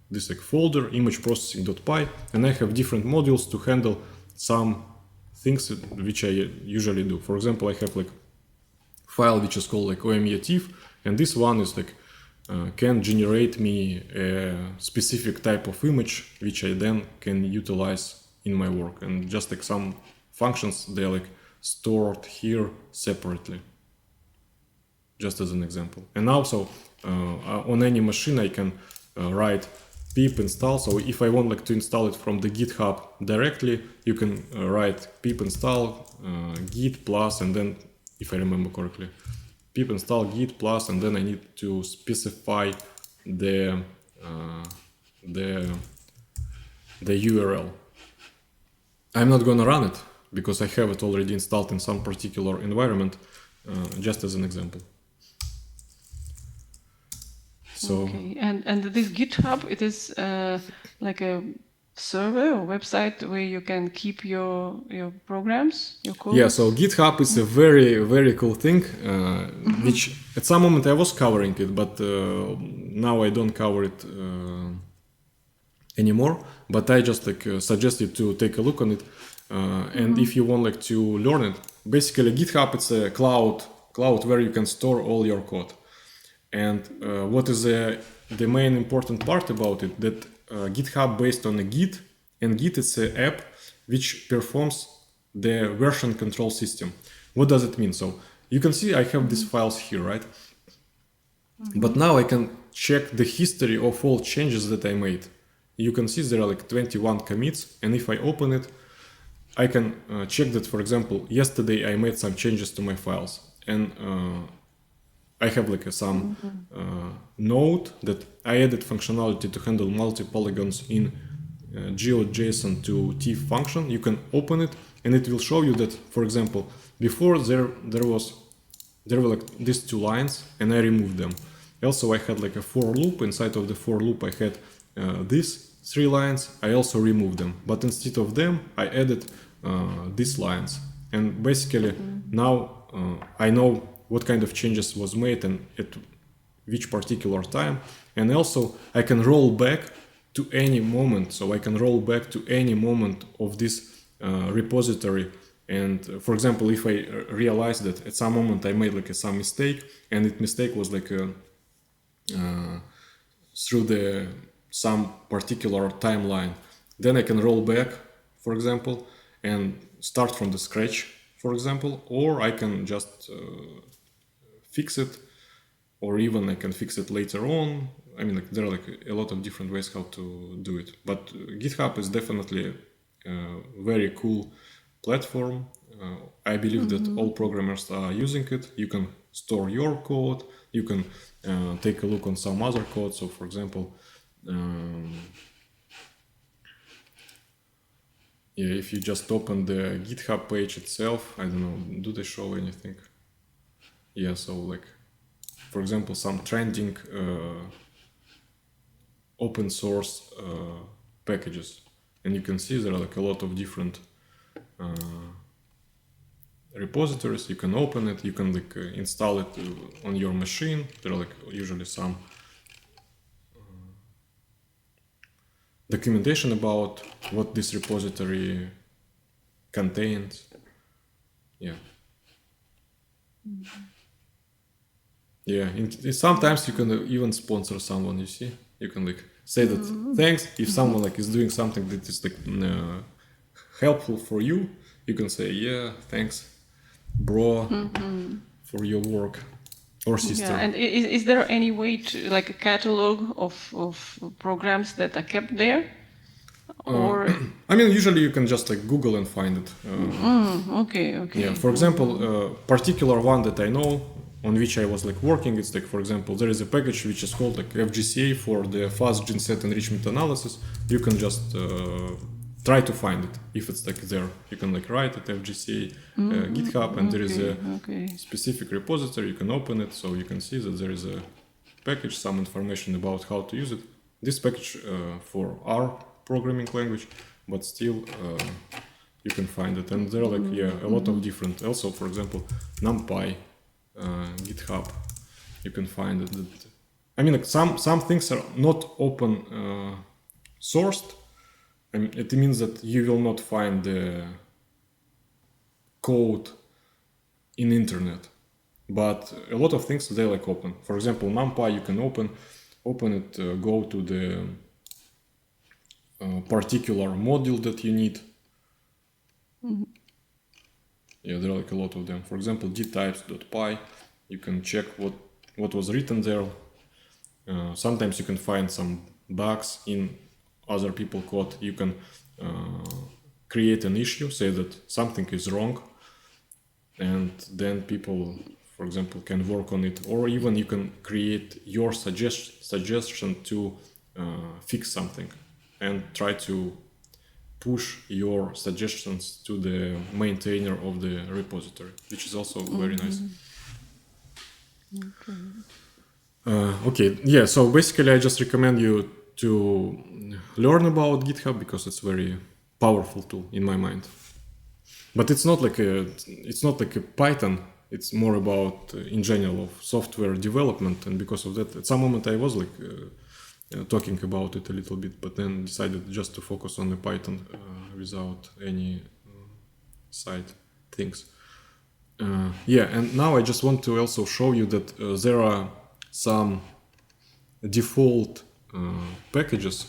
this like folder image processing.py, and I have different modules to handle some things which I usually do. For example, I have like file which is called like omyatif, and this one is like can generate me a specific type of image which I then can utilize in my work. And just like some functions, they're like stored here separately, just as an example. And also on any machine I can write pip install. So if I want like to install it from the GitHub directly, you can write pip install git plus, and then if I remember correctly, pip install git plus, and then I need to specify the URL. I'm not gonna run it because I have it already installed in some particular environment, just as an example. So okay, and this GitHub, it is like a server or website where you can keep your programs, your code? yeah, so GitHub is a very, very cool thing, which at some moment I was covering it, but now I don't cover it anymore. But I just like suggest you to take a look on it. And if you want like to learn it, basically GitHub, it's a cloud where you can store all your code. And what is the main important part about it, that GitHub based on a Git, and Git is an app which performs the version control system. What does it mean? So you can see I have these files here, right? But now I can check the history of all changes that I made. You can see there are like 21 commits, and if I open it, I can check that, for example, yesterday I made some changes to my files, and I have like some note that I added functionality to handle multi-polygons in GeoJSON to TIFF function. You can open it, and it will show you that, for example, before there were like these two lines, and I removed them. Also, I had like a for loop. Inside of the for loop, I had these 3 lines. I also removed them, but instead of them, I added these lines. And basically, now I know what kind of changes was made and at which particular time. And also I can roll back to any moment. So I can roll back to any moment of this repository. And for example, if I realize that at some moment I made like some mistake, and that mistake was like through some particular timeline, then I can roll back, for example, and start from the scratch, for example, or I can just fix it, or even I can fix it later on. I mean, like, there are like a lot of different ways how to do it. But GitHub is definitely a very cool platform. I believe that all programmers are using it. You can store your code. You can take a look on some other code. So, for example, yeah, if you just open the GitHub page itself, I don't know, do they show anything? Yeah, so like, for example, some trending open source packages, and you can see there are like a lot of different repositories. You can open it, you can like install it on your machine. There are like usually some documentation about what this repository contains. Yeah. Yeah, sometimes you can even sponsor someone, you see. You can like say that thanks. If someone like is doing something that is like helpful for you, you can say, yeah, thanks, bro, for your work, or sister. Yeah, and is there any way to like a catalog of programs that are kept there? Or I mean, usually you can just like Google and find it. okay. Yeah, for example, particular one that I know on which I was like working, it's like, for example, there is a package which is called like FGCA for the fast gene set enrichment analysis. You can just try to find it if it's like there. You can like write it FGCA GitHub, and there is a specific repository. You can open it, so you can see that there is a package, some information about how to use it. This package for R programming language, but still you can find it. And there are like a lot of different. Also, for example, NumPy. GitHub, you can find it. I mean, like some things are not open sourced. I mean, it means that you will not find the code in internet. But a lot of things they like open. For example, NumPy you can open it, go to the particular module that you need. Yeah, there are like a lot of them. For example, dtypes.py, you can check what was written there. Sometimes you can find some bugs in other people's code. You can create an issue, say that something is wrong, and then people, for example, can work on it. Or even you can create your suggestion to fix something and try to push your suggestions to the maintainer of the repository, which is also very nice. Okay, yeah, so basically I just recommend you to learn about GitHub because it's a very powerful tool in my mind. But it's not like a Python, it's more about in general of software development, and because of that at some moment I was like talking about it a little bit, but then decided just to focus on the Python without any side things. Yeah, and now I just want to also show you that there are some default packages.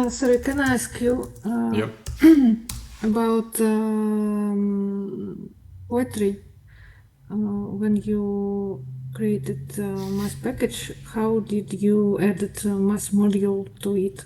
Sorry, can I ask you Yep. about poetry? When you created mass package, how did you add mass module to it?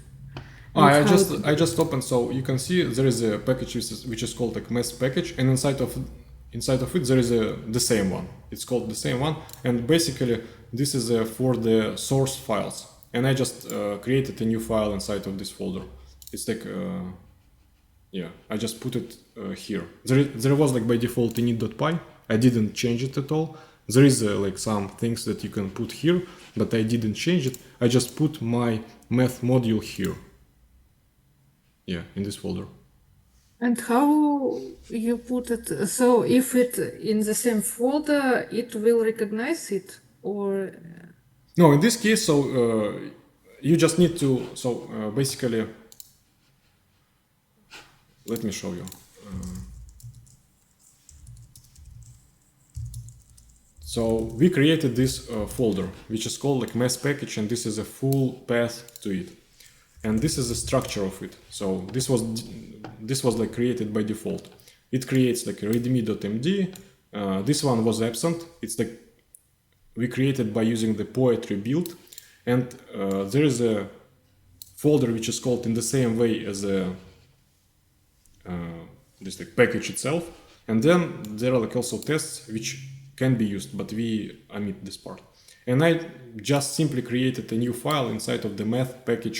I just opened, so you can see there is a package which is called like mass package, and inside of it there is the same one. It's called the same one, and basically this is for the source files. And I just created a new file inside of this folder. It's like yeah, I just put it here. There was like by default init.py. I didn't change it at all. There is like some things that you can put here, but I didn't change it. I just put my math module here. Yeah, in this folder. And how you put it? So if it in the same folder, it will recognize it, or? No, in this case, so you just need to. So basically, let me show you. So we created this folder, which is called like mass package, and this is a full path to it. And this is the structure of it. So this was like created by default. It creates like a readme.md. This one was absent. It's like we created by using the poetry build, and there is a folder which is called in the same way as this like package itself, and then there are like also tests which can be used, but we omit this part. And I just simply created a new file inside of the math package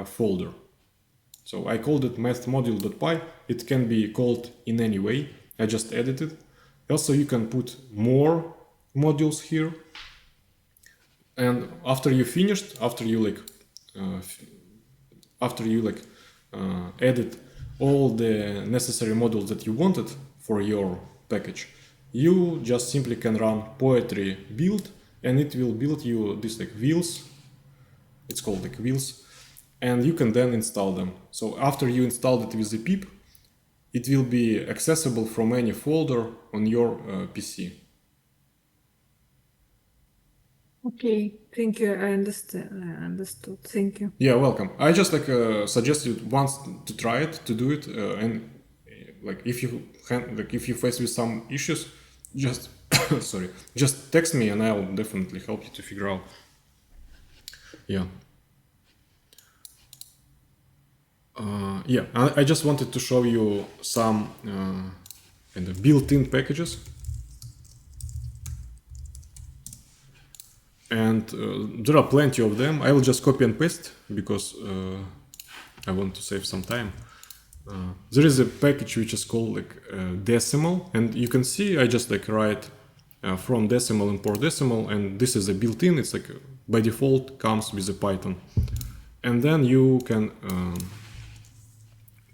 folder. So I called it mathmodule.py. It can be called in any way. I just edited. Also, you can put more modules here. And after you finished, after you added all the necessary modules that you wanted for your package, you just simply can run poetry build, and it will build you this like wheels. It's called like wheels, and you can then install them. So after you install it with the pip, it will be accessible from any folder on your PC. Okay, thank you. I understand. I understood. Thank you. Yeah, welcome. I just like suggest you once to try it, to do it, and like if you face with some issues, just sorry, just text me and I'll definitely help you to figure out. Yeah. Yeah, I just wanted to show you some kind of built-in packages. And there are plenty of them. I will just copy and paste because I want to save some time. There is a package which is called like decimal, and you can see I just like write from decimal import decimal, and this is a built-in. It's like by default comes with a Python, and then you can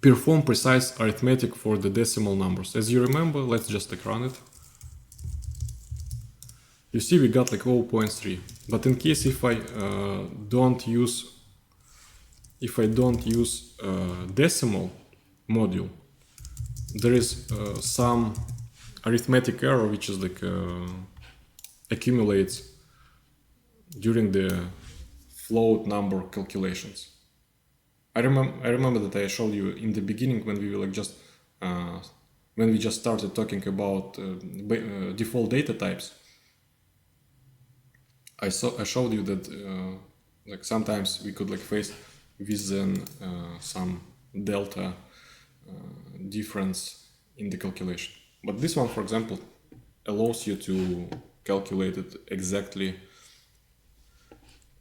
perform precise arithmetic for the decimal numbers. As you remember, let's just like run it. You see we got like 0.3, but in case if I don't use decimal module, there is some arithmetic error which is like accumulates during the float number calculations. I remember that I showed you in the beginning when we were like when we just started talking about default data types. I showed you that like sometimes we could like face with some delta difference in the calculation. But this one, for example, allows you to calculate it exactly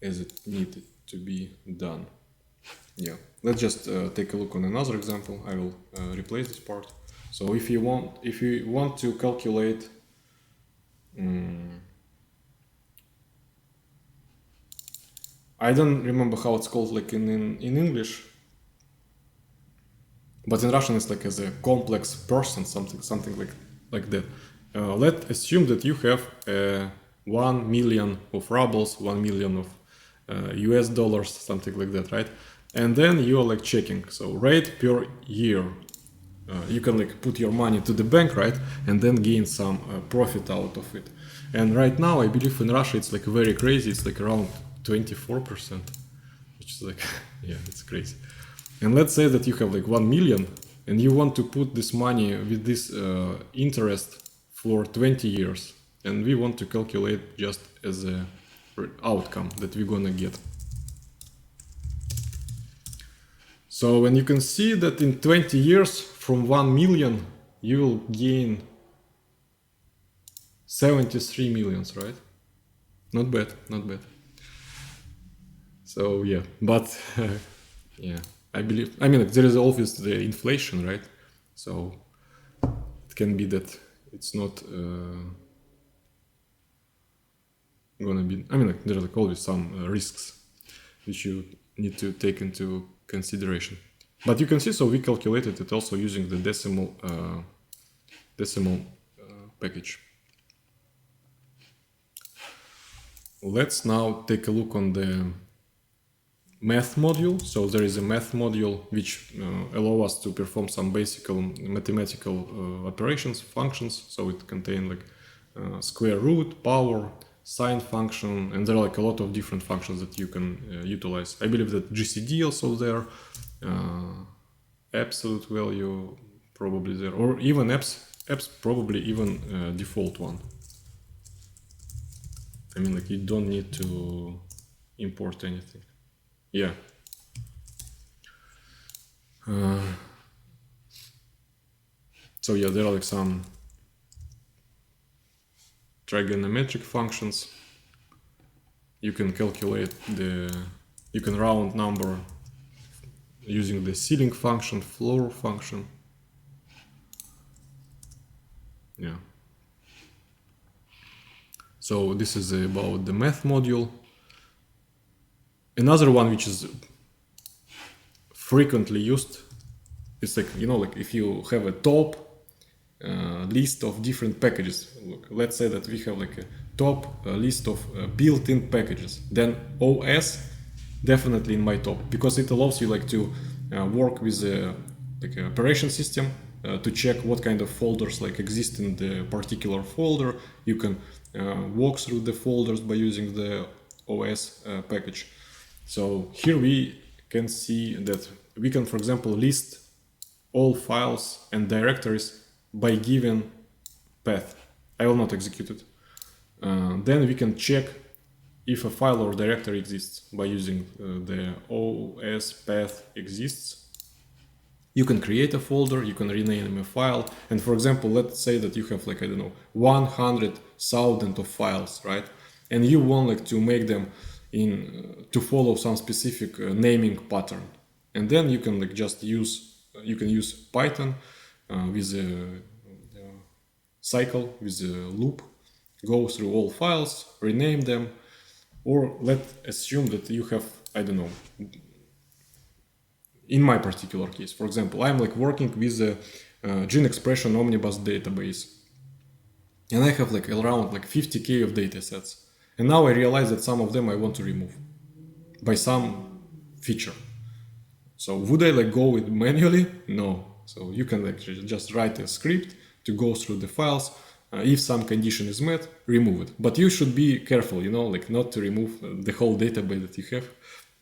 as it needed to be done. Yeah, let's just take a look on another example. I will replace this part. So if you want to calculate I don't remember how it's called like in English, but in Russian it's like as a complex person, something like that. Let's assume that you have 1 million of rubles, 1 million of US dollars, something like that, right? And then you are like checking, so rate per year. You can like put your money to the bank, right? And then gain some profit out of it. And right now, I believe in Russia, it's like very crazy. It's like around 24%, which is like, yeah, it's crazy. And let's say that you have like 1 million and you want to put this money with this interest for 20 years. And we want to calculate just as a outcome that we're gonna get. So when you can see that in 20 years from 1 million, you will gain 73 millions, right? Not bad, not bad. So yeah, but yeah, I mean, there is always the inflation, right? So it can be that it's not gonna be, I mean, like, there are like always some risks which you need to take into consideration. But you can see, so we calculated it also using the decimal package. Let's now take a look on the math module. So there is a math module which allow us to perform some basic mathematical operations, functions. So it contains like square root, power, sine function, and there are like a lot of different functions that you can utilize. I believe that GCD also there, absolute value probably there, or even apps probably even default one. I mean, like, you don't need to import anything. Yeah, So yeah, there are like some trigonometric functions. You can calculate you can round number using the ceiling function, floor function. Yeah. So this is about the math module. Another one which is frequently used, it's like, you know, like if you have a top list of different packages. Look, let's say that we have like a top list of built-in packages. Then OS definitely in my top, because it allows you like to work with like an operation system to check what kind of folders like exist in the particular folder. You can walk through the folders by using the OS package. So here we can see that we can, for example, list all files and directories by given path. I will not execute it. Then we can check if a file or directory exists by using the OS path exists. You can create a folder, you can rename a file, and for example, let's say that you have like, I don't know, 100,000 of files, right? And you want like to make them to follow some specific naming pattern. And then you can like just use Python with a cycle, with a loop, go through all files, rename them, or let's assume that you have, I don't know, in my particular case, for example, I'm like working with a gene expression omnibus database, and I have like around like 50k of data sets. And now I realize that some of them I want to remove by some feature. So would I like go with manually? No. So you can like just write a script to go through the files. If some condition is met, remove it. But you should be careful, you know, like not to remove the whole database that you have,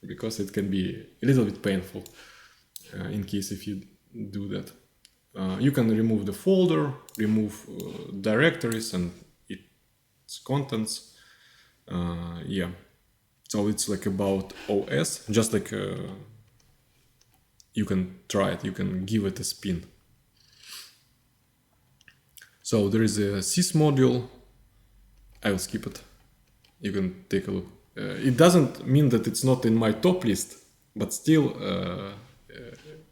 because it can be a little bit painful in case if you do that. You can remove the folder, remove directories and its contents. Yeah, so it's like about OS, just like you can try it, you can give it a spin. So there is a sys module. I will skip it. You can take a look. It doesn't mean that it's not in my top list, but still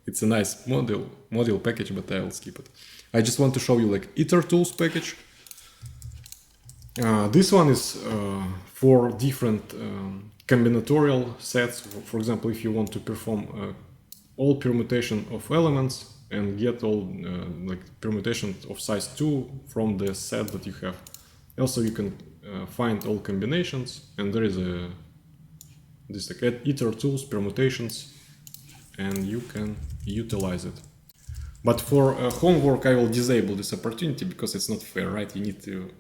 it's a nice module package, but I will skip it. I just want to show you like itertools package. This one is for different combinatorial sets. For example, if you want to perform all permutation of elements and get all like permutation of size 2 from the set that you have. Also, you can find all combinations, and there is this like itertools permutations, and you can utilize it. But for homework, I will disable this opportunity because it's not fair, right? You need to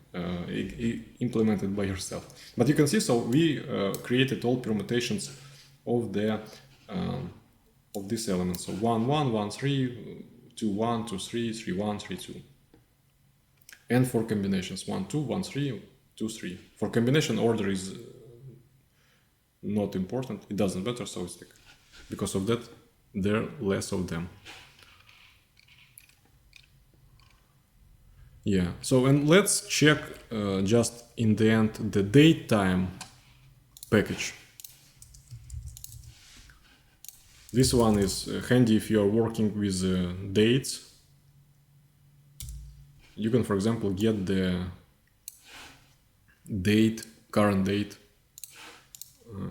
implement it by yourself. But you can see, so we created all permutations of the of this element. So 1, 1, 1, 3, 2, 1, 2, 3, 3, 1, 3, 2. And for combinations, 1, 2, 1, 3, 2, 3. For combination, order is not important. It doesn't matter. So it's like, because of that, there are less of them. Yeah, so and let's check just in the end the datetime package. This one is handy if you are working with dates. You can, for example, get the date, current date,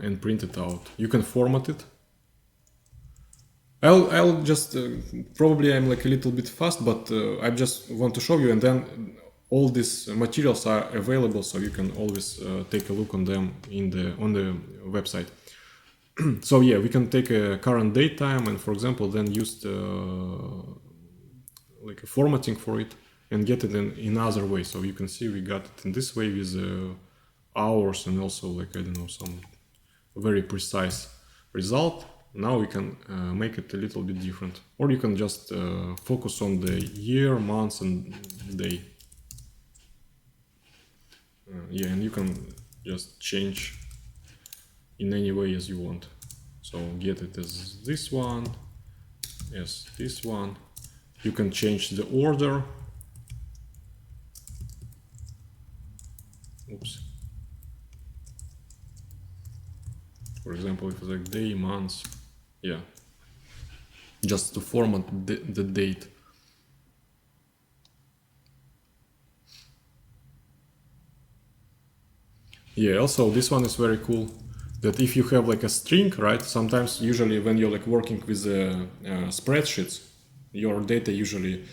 and print it out. You can format it. I'll just, probably I'm like a little bit fast, but I just want to show you, and then all these materials are available, so you can always take a look on them on the website. So yeah, we can take a current date time and, for example, then use like a formatting for it and get it in other way. So you can see we got it in this way with hours and also like, I don't know, some very precise result. Now we can make it a little bit different, or you can just focus on the year, months, and day. Yeah, and you can just change in any way as you want. So get it as this one, as this one. You can change the order. Oops. For example, if it's like day, months, yeah, just to format the date. Yeah, also this one is very cool, that if you have like a string, right, sometimes usually when you're like working with spreadsheets, your data usually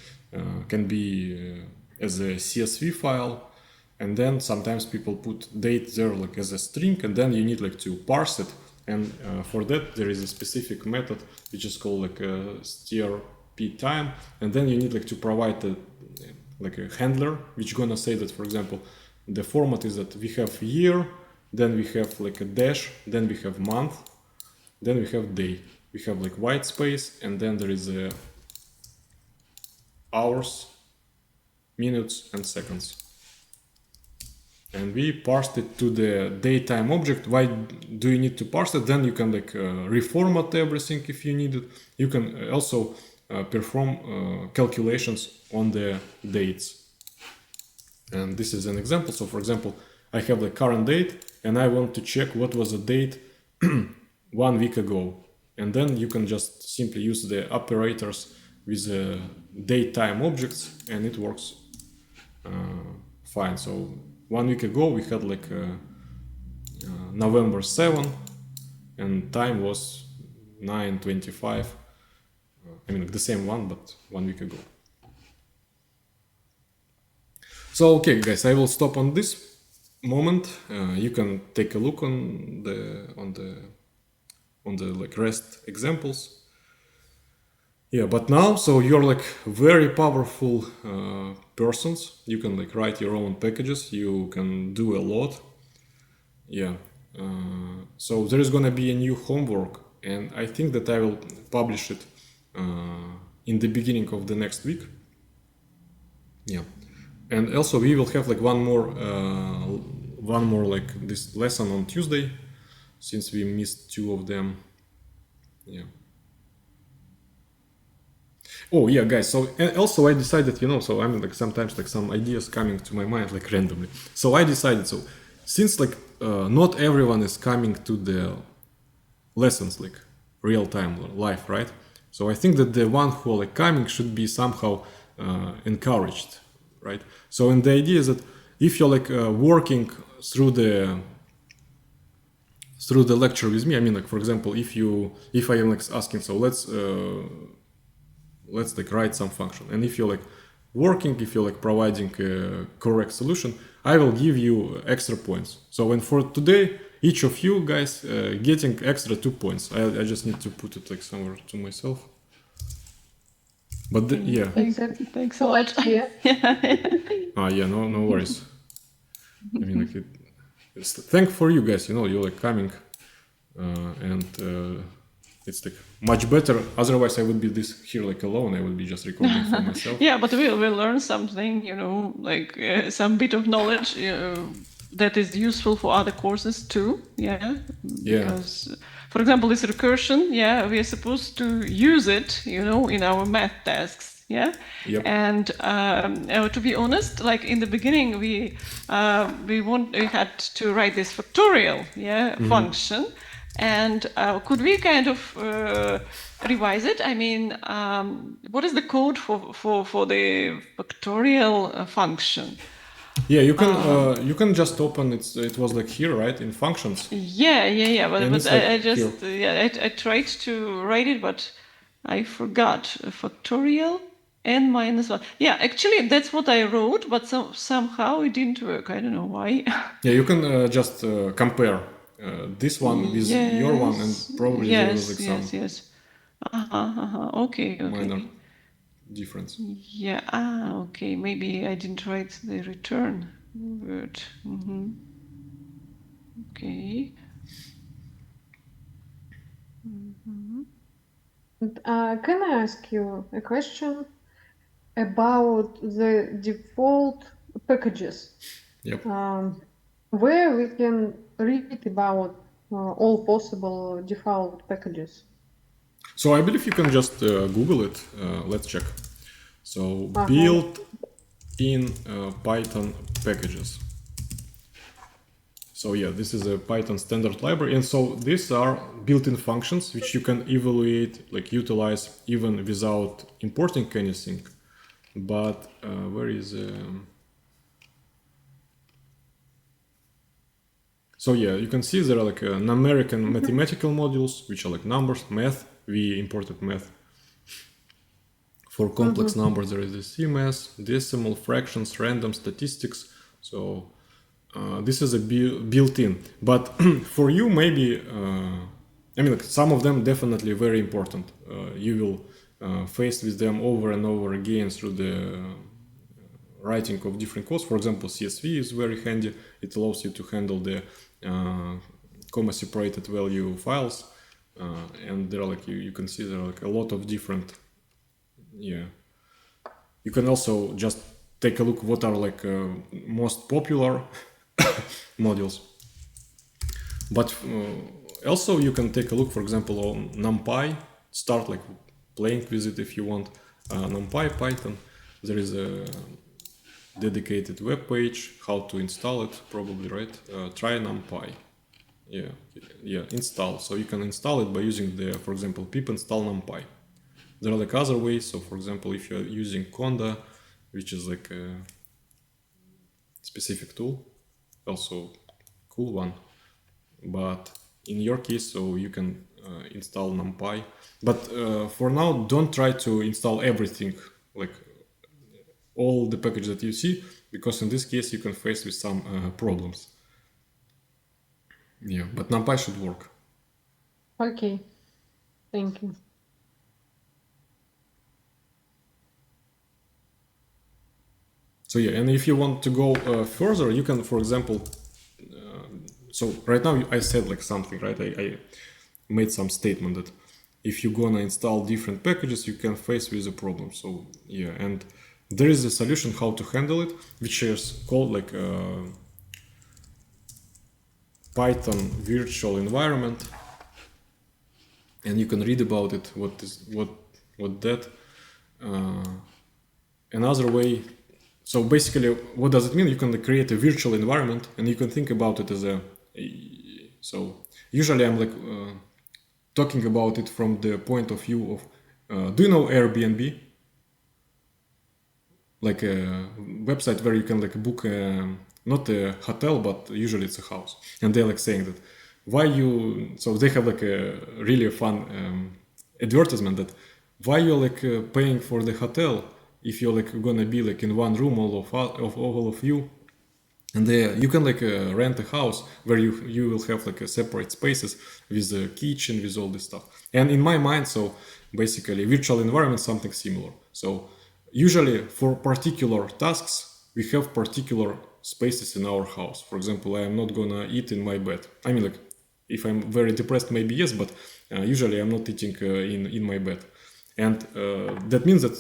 can be as a CSV file, and then sometimes people put date there like as a string, and then you need like to parse it, and for that there is a specific method which is called like strp time, and then you need like to provide like a handler which gonna say that, for example, the format is that we have year, then we have like a dash, then we have month, then we have day, we have like white space, and then there is a hours, minutes, and seconds. And we parsed it to the datetime object. Why do you need to parse it? Then you can like reformat everything if you need it. You can also perform calculations on the dates. And this is an example. So for example, I have the current date and I want to check what was the date 1 week ago. And then you can just simply use the operators with the datetime objects and it works fine. So 1 week ago we had like November 7 and time was 9:25. I mean like the same one, but 1 week ago. So okay guys, I will stop on this moment. You can take a look on the like REST examples. Yeah, but now, so you're like very powerful persons. You can like write your own packages. You can do a lot. Yeah. So there is gonna be a new homework, and I think that I will publish it in the beginning of the next week. Yeah. And also we will have like one more like this lesson on Tuesday, since we missed 2 of them. Yeah. Oh yeah, guys. So and also I decided, you know, so I'm like sometimes like some ideas coming to my mind like randomly. So I decided, so since like not everyone is coming to the lessons like real time live, right? So I think that the one who are like coming should be somehow encouraged, right? So and the idea is that if you're like working through the lecture with me, I mean like for example, if I am like asking, so let's like write some function, and if you're like working, if you're like providing a correct solution, I will give you extra points. So and for today, each of you guys getting extra 2 points. I just need to put it like somewhere to myself. But yeah. Thanks a lot. Yeah. Yeah, no worries. I mean like it's thank for you guys, you know, you're like coming and it's like much better. Otherwise I would be here like alone. I would be just recording for myself. Yeah, but we'll learn something, you know, like some bit of knowledge that is useful for other courses too. Yeah. Because, for example, this recursion, yeah, we are supposed to use it, you know, in our math tasks. Yeah. Yep. And to be honest, like in the beginning, we had to write this factorial, function. And could we kind of revise it? I mean, what is the code for the factorial function? Yeah, you can just open it. It was like here, right, in functions. Yeah. But like I just I tried to write it, but I forgot factorial n-1. Yeah, actually that's what I wrote, but somehow it didn't work. I don't know why. Yeah, you can just compare this one with your one, and probably there was like some Okay. minor difference. Yeah. Okay. Maybe I didn't write the return word. Okay. Can I ask you a question about the default packages? Yep. Where we can read about all possible default packages? So I believe you can just Google it. Let's check. So built-in Python packages. So yeah, this is a Python standard library, and so these are built-in functions which you can evaluate, like utilize even without importing anything. But where is so yeah, you can see there are like numeric and mathematical modules, which are like numbers, math. We imported math. For complex numbers, there is the CMS, decimal, fractions, random, statistics. So this is a built-in. But for you, maybe, I mean, like some of them definitely very important. You will face with them over and over again through the writing of different codes. For example, CSV is very handy. It allows you to handle the comma-separated value files. And there are like, you can see there are like a lot of different, yeah. You can also just take a look what are like most popular modules. But also you can take a look, for example, on NumPy, start like playing with it if you want. NumPy Python, there is a dedicated web page, how to install it, probably, right? Try NumPy. Yeah, install. So you can install it by using the, for example, pip install NumPy. There are like other ways. So for example, if you're using Conda, which is like a specific tool, also cool one. But in your case, so you can install NumPy. But for now, don't try to install everything, like all the packages that you see, because in this case you can face with some problems. Yeah, but NumPy should work. Okay, thank you. So yeah, and if you want to go further, you can, for example, so right now I said like something, right? I made some statement that if you're gonna install different packages, you can face with a problem. So yeah, and there is a solution how to handle it, which is called like Python virtual environment, and you can read about it. What that? Another way. So basically, what does it mean? You can create a virtual environment, and you can think about it as a. So usually I'm like talking about it from the point of view of. Do you know Airbnb? Like a website where you can like book not a hotel, but usually it's a house, and they're like saying that why you. So they have like a really fun advertisement that why you're like paying for the hotel if you're like gonna be like in one room all of you, and you can like rent a house where you will have like a separate spaces with a kitchen with all this stuff. And in my mind, so basically virtual environment something similar. So usually for particular tasks we have particular spaces in our house. For example, I am not gonna eat in my bed. I mean, like if I'm very depressed, maybe yes, but usually I'm not eating in my bed, and that means that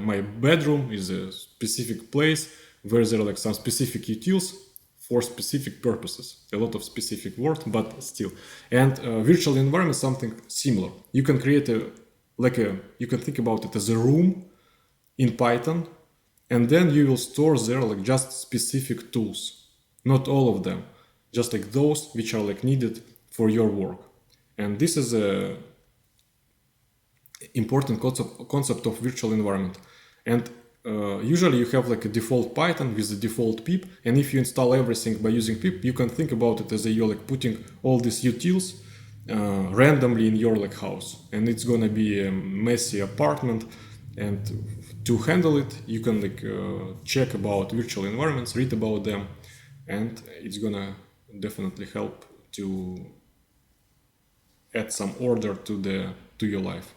my bedroom is a specific place where there are like some specific utils for specific purposes. A lot of specific words, but still. And virtual environment is something similar. You can create you can think about it as a room in Python, and then you will store there like just specific tools, not all of them, just like those which are like needed for your work. And this is a important concept of virtual environment. And usually you have like a default Python with the default pip, and if you install everything by using pip, you can think about it as you're like putting all these utils randomly in your like house, and it's gonna be a messy apartment. And to handle it, you can like check about virtual environments, read about them, and it's gonna definitely help to add some order to your life.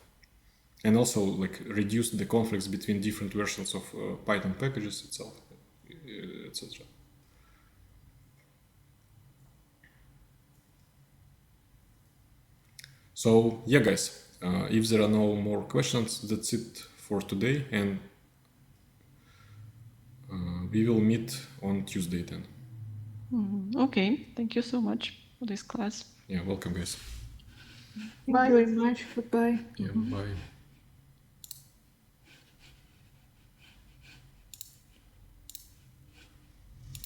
And also like reduce the conflicts between different versions of Python packages itself, etc. So yeah, guys, if there are no more questions, that's it for today, and we will meet on Tuesday then. Okay, thank you so much for this class. Yeah, welcome, guys. Thank you very much. Goodbye. Yeah, bye.